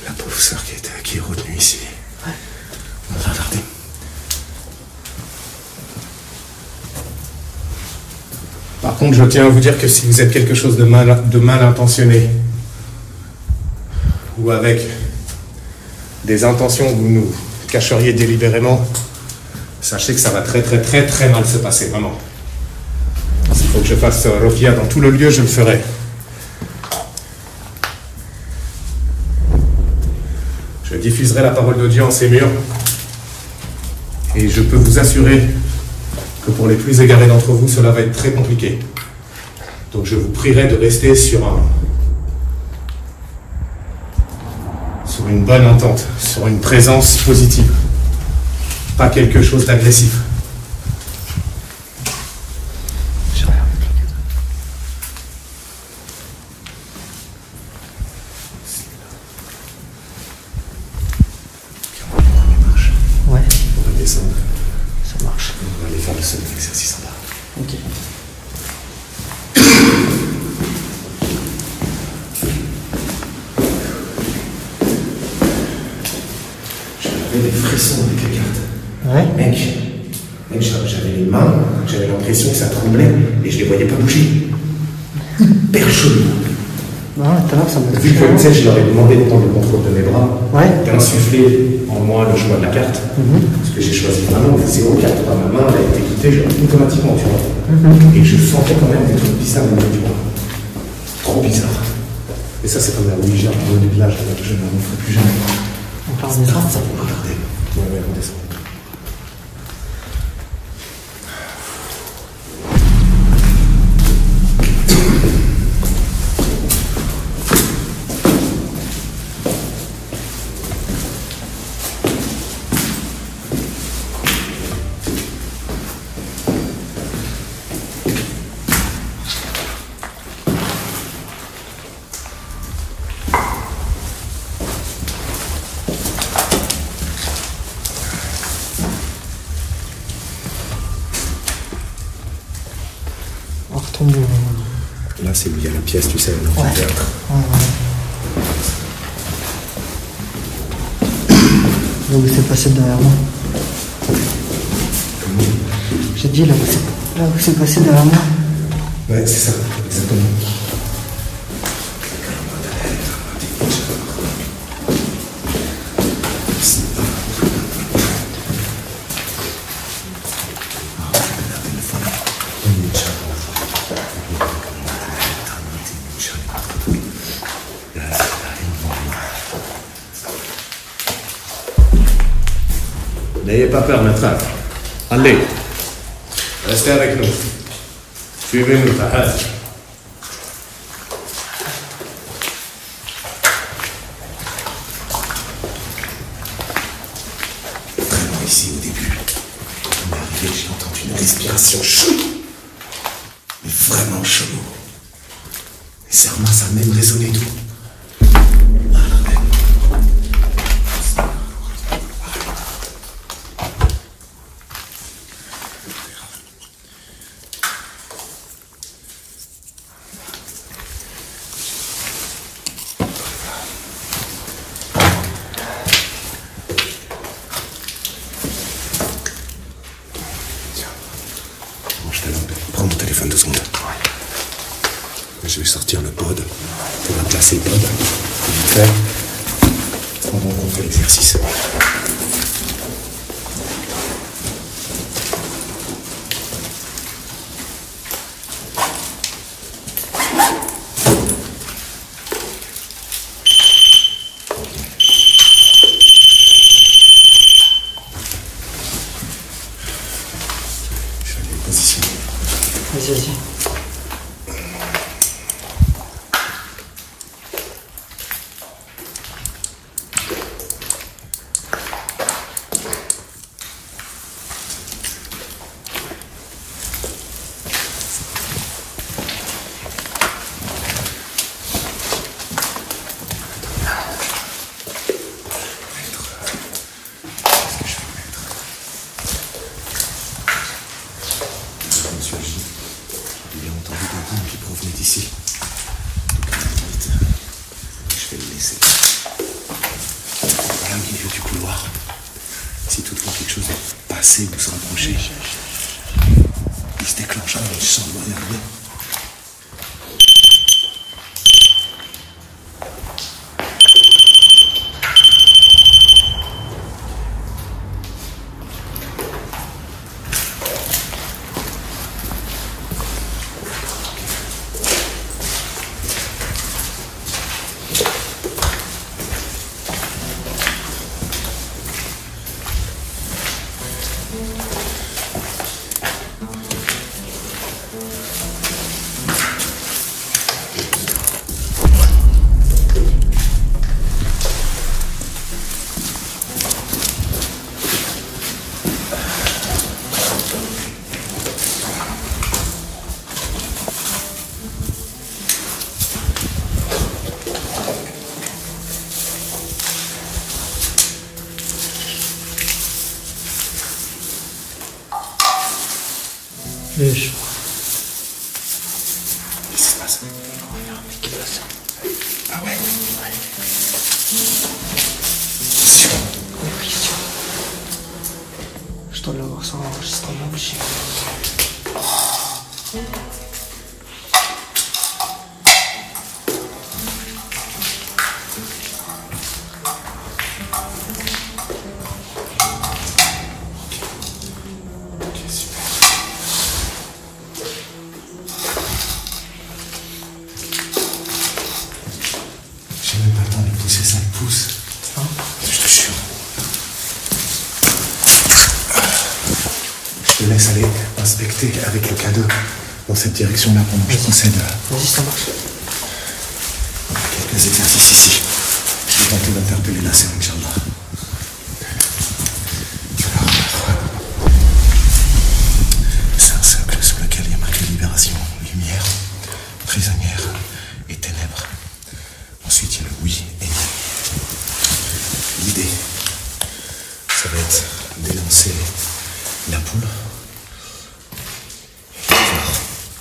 La pauvre sœur qui est retenue ici. Ouais. Regardez. Par contre, je tiens à vous dire que si vous êtes quelque chose de mal intentionné, ou avec des intentions que vous nous cacheriez délibérément, sachez que ça va très très très très mal se passer, vraiment. S'il faut que je fasse Rofia dans tout le lieu, je le ferai. Je diffuserai la parole de Dieu en ces murs. Et je peux vous assurer que pour les plus égarés d'entre vous, cela va être très compliqué. Donc je vous prierai de rester sur une bonne entente, sur une présence positive. Pas quelque chose d'agressif. Ça marche. On va aller faire le seul exercice en bas. Ok. J'avais des frissons avec les cartes. Ouais. Mec, j'avais les mains, j'avais l'impression que ça tremblait et je les voyais pas bouger. Hyper chelou. Non, tout à l'heure ça m'a Vu que tu sais, je leur ai demandé de prendre le contrôle de mes bras, ouais. d'insuffler en moi le choix de la carte. Parce que j'ai choisi vraiment des 0 cartes par ma main, elle a été quittée automatiquement, tu vois. Et je sentais quand même des trucs bizarres au niveau du bras. Trop bizarre. Et ça, c'est comme la Ouija, pour le village, je ne m'en ferai plus jamais. On part des gens. Ça, on va regarder. Ouais, on descend. On retombe. Là, c'est où il y a la pièce, tu sais, l'amphithéâtre. Là où c'est passé derrière moi. Comment? J'ai dit là où c'est passé derrière moi. Ouais, c'est ça, exactement. N'ayez pas peur, maître. Allez, restez avec nous. Suivez-nous, Fahad. Vraiment ici au début, on est arrivé, j'ai entendu une respiration chaude. Mais vraiment chaud. Et serment, ça a même résonné tout. téléphone 2 secondes. Je vais sortir le pod. On va placer le pod. Vite fait. Pendant qu'on fait l'exercice. Vas-y, vas-y. Il a entendu des bruits qui provenaient d'ici. Donc, à la limite, je vais le laisser. Voilà au milieu du couloir. Si toutefois quelque chose est passé ou se rapprocher, il se déclenche un champ de arriver. Wesh. Qu'est-ce qui se passe? Il y a un mec qui passe. Ah ouais? Question. Question. Je dois l'avoir sur l'enregistrement aussi. J'ai même pas le temps de pousser, ça me pousse. Hein? Je te jure. Je te laisse aller inspecter avec le cadeau dans cette direction-là pendant que je procède à Vas-y, ça marche. quelques exercices ici. Je vais tenter d'interpeller la scène, Inch'Allah. C'est un cercle sur lequel il y a marqué libération, lumière, prisonnière et ténèbres. Ensuite, il y a le oui et non. L'idée, ça va être d'élancer la poule et voir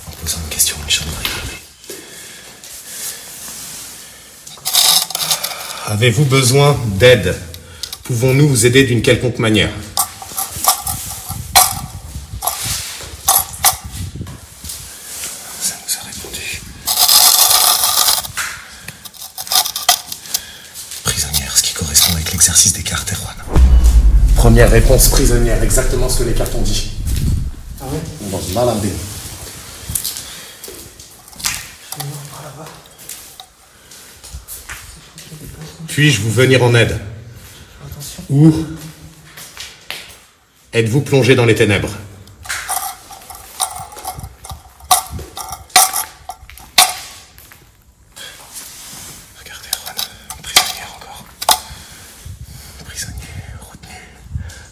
en posant une question, Inch'Allah. Avez-vous besoin d'aide? Pouvons-nous vous aider d'une quelconque manière? Ça nous a répondu. Prisonnière, ce qui correspond avec l'exercice des cartes, Erwan. Première réponse prisonnière, exactement ce que les cartes ont dit. Ah ouais? Bon, malandé. Par là-bas. Puis-je vous venir en aide? Attention. Ou êtes-vous plongé dans les ténèbres? Regardez, Erwan. Prisonnière encore. Prisonnier,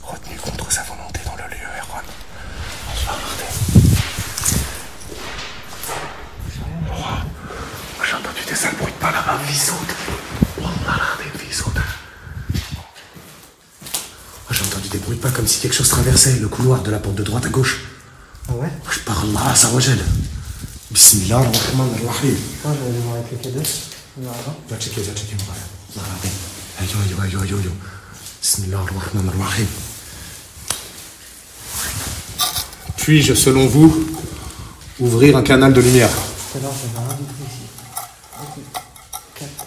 retenu contre sa volonté dans le lieu, Erwan. Regardez. J'ai entendu des sales bruits de pas là-bas. J'ai entendu des bruits de pas comme si quelque chose traversait le couloir de la porte de droite à gauche. Ah ouais? Je parle Allah Azza wa Jal. Bismillah ar-Rahman ar-Rahim. Moi, je vais aller voir avec le cadeau. On verra pas. Va checker, mon frère. Ayo, ayo. Bismillah ar-Rahman ar-Rahim. Puis-je, selon vous, ouvrir un canal de lumière. Tout à l'heure, j'avais rien du tout ici. Ok. 4.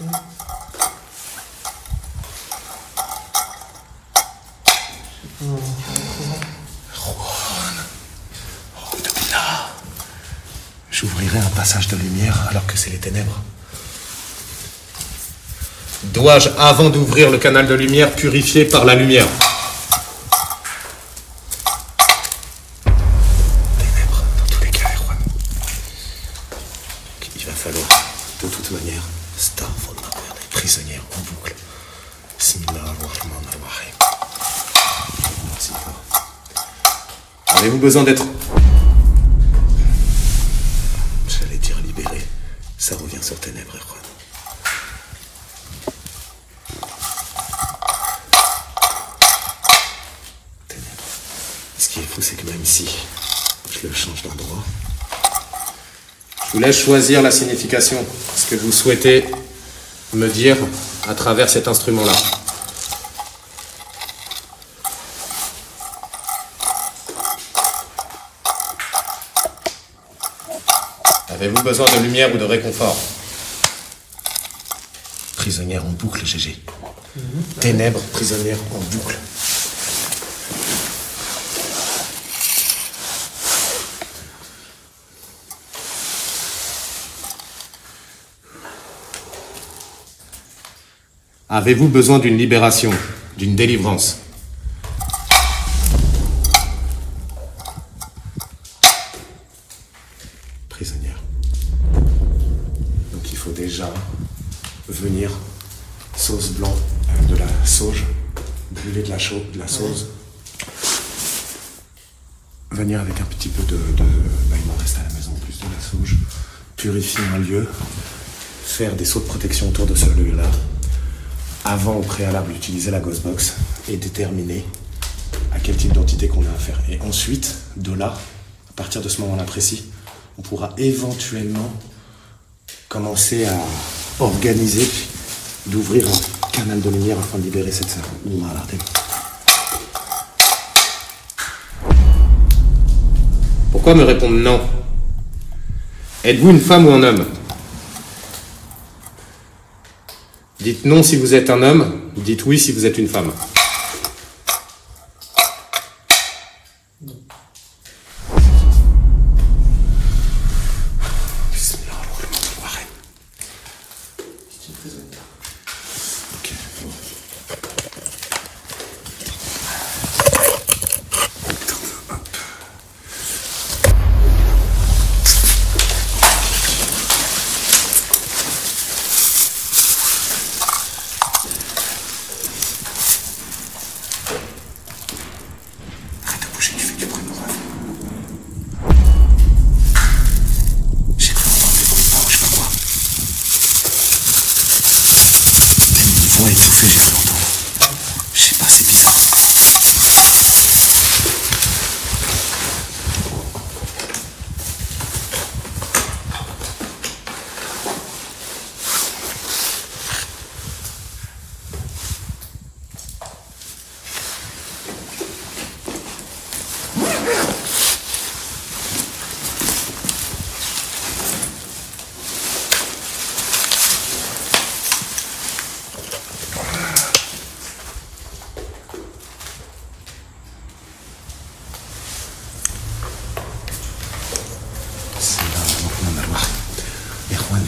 Depuis là, j'ouvrirai un passage de lumière alors que c'est les ténèbres. Dois-je, avant d'ouvrir le canal de lumière, purifier par la lumière? Ténèbres, dans tous les cas, Erwan. Il va falloir, de toute manière, des prisonnières en boucle. Bismillahirrahmanirrahim. Merci fort. Avez-vous besoin d'être... J'allais dire libéré. Ça revient sur ténèbres, Erwan. Ce qui est fou, c'est que même si je le change d'endroit, Je vous laisse choisir la signification, ce que vous souhaitez me dire à travers cet instrument-là. Avez-vous besoin de lumière ou de réconfort? prisonnière en boucle, GG. Ténèbres, prisonnière en boucle. Avez-vous besoin d'une libération, d'une délivrance? Prisonnière. Donc il faut déjà venir, sauce blanc, de la sauge, brûler de la sauce. Venir avec un petit peu il m'en reste à la maison en plus de la sauge. Purifier un lieu, faire des sauts de protection autour de ce lieu-là. Avant, au préalable, utiliser la Ghostbox et déterminer à quel type d'entité qu'on a affaire. Et ensuite, de là, à partir de ce moment-là précis, on pourra éventuellement commencer à organiser d'ouvrir un canal de lumière afin de libérer cette sœur. Voilà, Pourquoi me répondre non? Êtes-vous une femme ou un homme? Dites non si vous êtes un homme, dites oui si vous êtes une femme.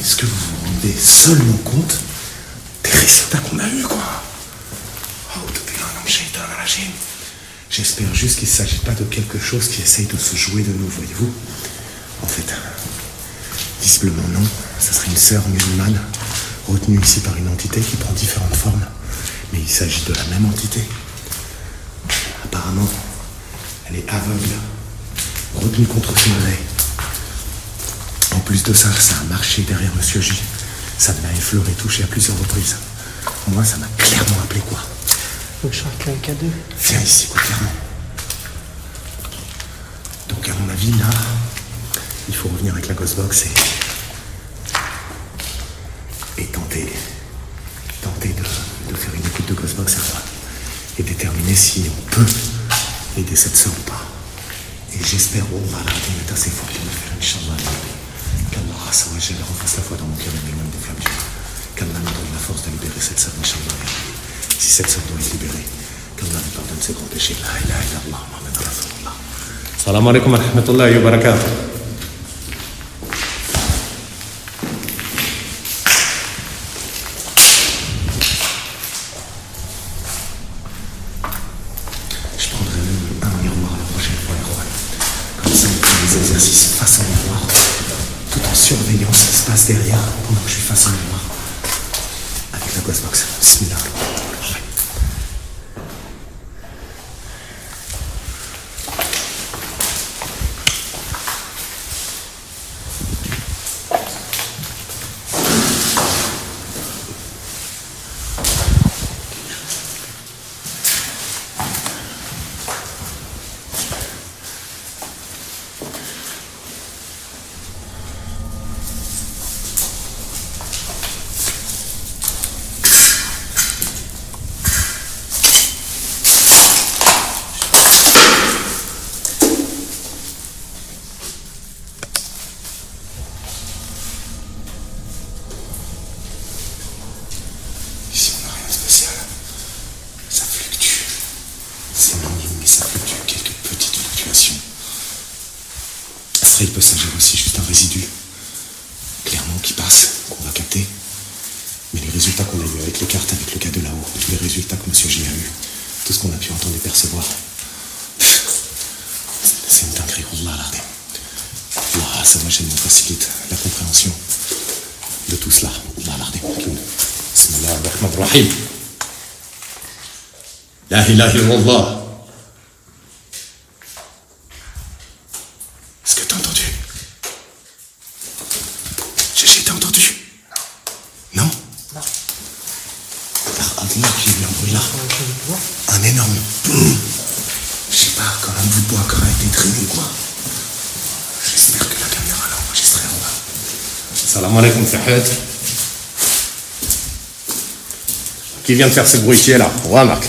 Est-ce que vous vous rendez seulement compte des résultats qu'on a eus, quoi? J'espère juste qu'il ne s'agit pas de quelque chose qui essaye de se jouer de nous, voyez-vous. En fait, visiblement non. Ça serait une sœur musulmane, retenue ici par une entité qui prend différentes formes. Mais il s'agit de la même entité. Apparemment, elle est aveugle, retenue contre son gré. En plus de ça, ça a marché derrière Monsieur J. Ça m'a effleuré, touché à plusieurs reprises. Moi, ça m'a clairement appelé quoi. Donc je marque un K2. Viens ici, quoi, clairement. Donc, à mon avis, là, il faut revenir avec la Ghostbox et tenter de faire une écoute de Ghostbox à moi. Et déterminer si on peut aider cette sœur ou pas. Et j'espère, on va la est assez fort pour le faire, Inch'Allah. Azawajal renforce la foi dans mon cœur et m'éloigne des flammes du feu. Qu'Allah me donne la force de libérer cette sœur, Inch'Allah. Si cette sœur doit être libérée, qu'Allah me pardonne ses grands péchés. La ilaha illallah, Muhammad Rasulullah. Salam alaikum wa rahmatullahi wa barakatuh. Je prendrai même un miroir la prochaine fois, Erwan. Comme ça, on fait des exercices face au miroir, tout en surveillant ce qui se passe derrière pendant que je suis face au miroir. Avec la Ghostbox. Bismillah. Ici, on n'a rien de spécial. Ça fluctue. C'est minime, mais ça fluctue. Quelques petites fluctuations. Après, il peut s'agir aussi juste d'un résidu, clairement, qui passe, qu'on va capter. Mais les résultats qu'on a eu avec les cartes, avec le cas de là-haut, tous les résultats que Monsieur J a eu, tout ce qu'on a pu entendre et percevoir, c'est une dinguerie. Allah l'ardé. Allah, ça nous facilite la compréhension de tout cela. Allah l'ardé. Bismillah ar-Rahman ar-Rahim. La ilaha illallah. Est-ce que t'as entendu? J'ai entendu? Non. Non? Par Allah, qui a eu un bruit là. Un énorme boum. Je sais pas, comme un bout de bois encore a été traîné ou quoi. J'espère que la caméra l'a enregistré en bas. Salam alaikum Fahad. Qui vient de faire ce bruit qui est là? Remarque.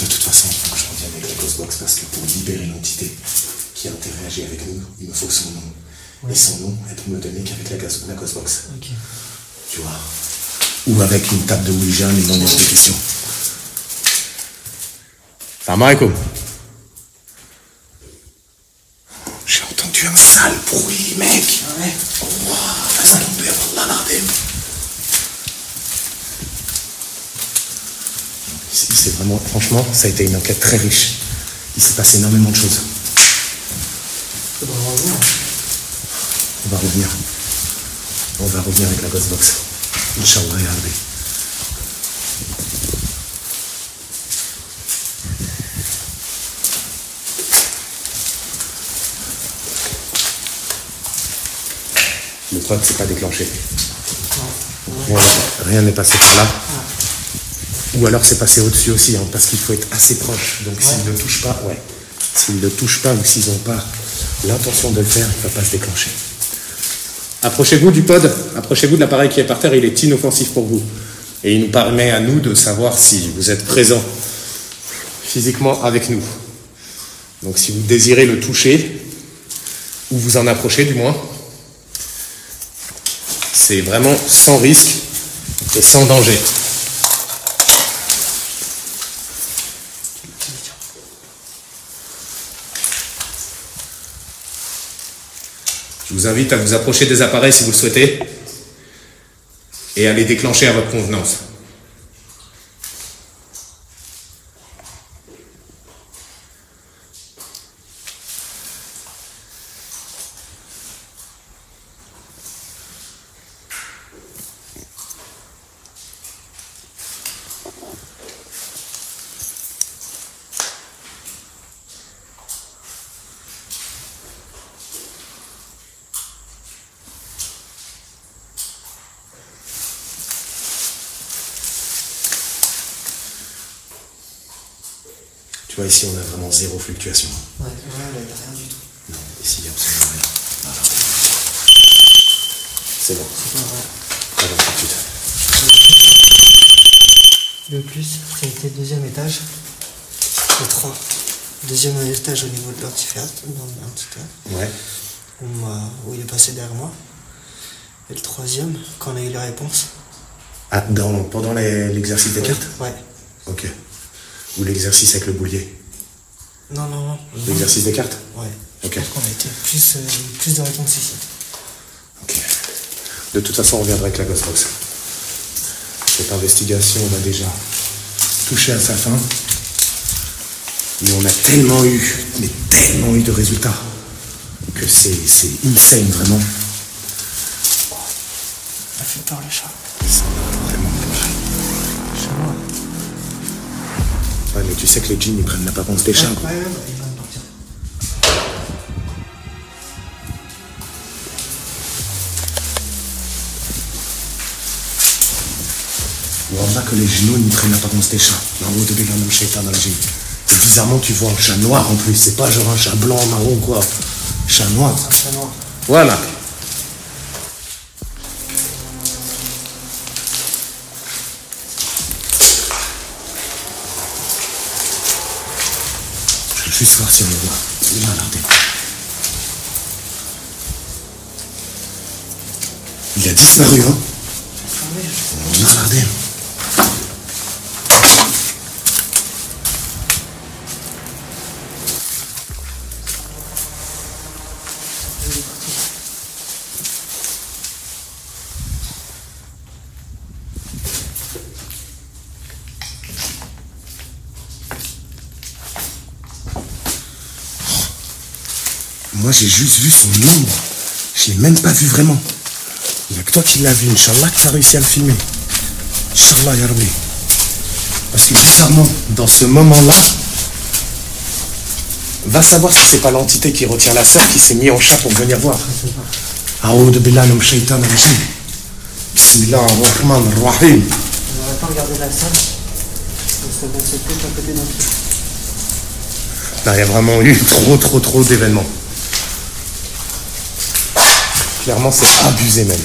De toute façon, il faut que je revienne avec la Ghostbox parce que pour libérer l'entité qui a interagi avec nous, il me faut son nom. Ouais. Et son nom, elle peut me donner qu'avec la Ghostbox. Ok. Tu vois? Ou avec une table de Ouija, mais non, il y a des questions. Salam alaikum. J'ai entendu un sale bruit, mec. Ouais. Oh, laisse tomber, Allah l'ardé. C'est vraiment, franchement, ça a été une enquête très riche. Il s'est passé énormément de choses. On va revenir. On va revenir avec la Ghostbox. Inch'Allah, ya Rabbi. Le code s'est pas déclenché. Voilà, rien n'est passé par là. Ou alors c'est passé au-dessus aussi, hein, parce qu'il faut être assez proche. Donc s'ils ne touchent pas, s'ils ne touchent pas ou s'ils n'ont pas l'intention de le faire, il ne va pas se déclencher. Approchez-vous du pod, approchez-vous de l'appareil qui est par terre, il est inoffensif pour vous. Et il nous permet à nous de savoir si vous êtes présent physiquement avec nous. Donc si vous désirez le toucher, ou vous en approcher du moins, c'est vraiment sans risque et sans danger. Je vous invite à vous approcher des appareils si vous le souhaitez et à les déclencher à votre convenance. Tu vois, ici, on a vraiment zéro fluctuation. Ouais, il n'y a rien du tout. Non, ici, il n'y a absolument rien. Voilà. C'est bon. C'est pas vrai. Pas d'inquiétude. Le plus, ça a été le deuxième étage. Le 3. Deuxième étage au niveau de l'antiphère, dans l'antiphère. Ouais. Où il est passé derrière moi. Et le troisième, quand on a eu les réponses. Ah, pendant l'exercice des cartes? Ouais. Ok. Ou l'exercice avec le boulier? Non. L'exercice des cartes? Ouais. Ok. Je pense qu'on a été plus de réponses ici. Ok. De toute façon, on reviendra avec la Ghostbox. Cette investigation va déjà toucher à sa fin. Mais on a tellement eu de résultats que c'est insane, vraiment. Ça fait peur le chat. Ça m'a vraiment peur. Chat noir. Ouais, mais tu sais que les djinns, ils prennent l'apparence des chats. Ouais, il va me partir. Wallah que les genoux, ils prennent l'apparence des chats. Et bizarrement, tu vois un chat noir en plus. C'est pas genre un chat blanc, marron, quoi. Chat noir. Un chat noir. Voilà. Je vais juste voir si on le voit. Il est là, regardez. Il a disparu, hein. On a regardé. Moi, j'ai juste vu son ombre. Je l'ai même pas vu vraiment. Il n'y a que toi qui l'as vu. Inch'Allah que tu as réussi à le filmer. Inch'Allah, ya Rabbi. Parce que bizarrement, dans ce moment-là, va savoir si c'est pas l'entité qui retient la sœur qui s'est mis en chat pour venir voir. A'oudhu billahi minash shaitanir rajim. Bismillahir rahmanir rahim. On n'aurait pas regardé la salle. Ça va se faire à côté d'un truc. Là, il y a vraiment eu trop d'événements. Clairement, c'est abusé même.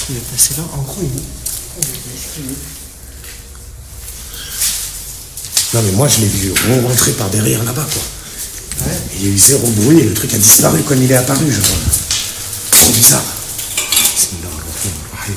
Il est passé là, en gros, il est esquivé. Non, mais moi, je l'ai vu rentrer par derrière là-bas, quoi. Ouais. Il y a eu zéro bruit et le truc a disparu quand il est apparu, je crois. Trop bizarre. Bismillahirrahmanirrahim.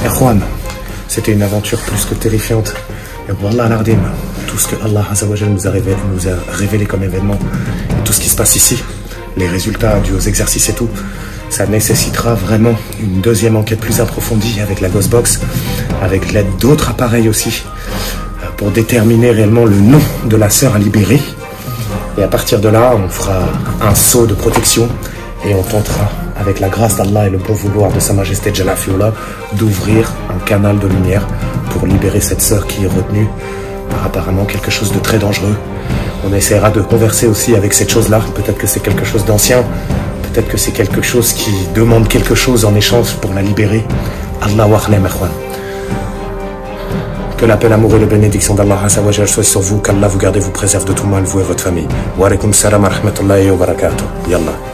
Erwan, c'était une aventure plus que terrifiante. Et Wallah al-Ardim, tout ce que Allah Azzawajal nous a révélé comme événement, et tout ce qui se passe ici, les résultats dus aux exercices et tout, ça nécessitera vraiment une deuxième enquête plus approfondie avec la Ghostbox, avec l'aide d'autres appareils aussi, pour déterminer réellement le nom de la sœur à libérer. Et à partir de là, on fera un saut de protection et on tentera, avec la grâce d'Allah et le bon vouloir de Sa Majesté Jalla Fiula, d'ouvrir un canal de lumière pour libérer cette sœur qui est retenue par apparemment quelque chose de très dangereux. On essaiera de converser aussi avec cette chose-là. Peut-être que c'est quelque chose d'ancien, peut-être que c'est quelque chose qui demande quelque chose en échange pour la libérer. Allah wa akhlam, ikhwan. Que la paix, l'amour et la bénédiction d'Allah Azzawajal soient sur vous, qu'Allah vous garde et vous préserve de tout mal, vous et votre famille. Wa alaikum salam wa rahmatullahi wa barakatuh. Yallah.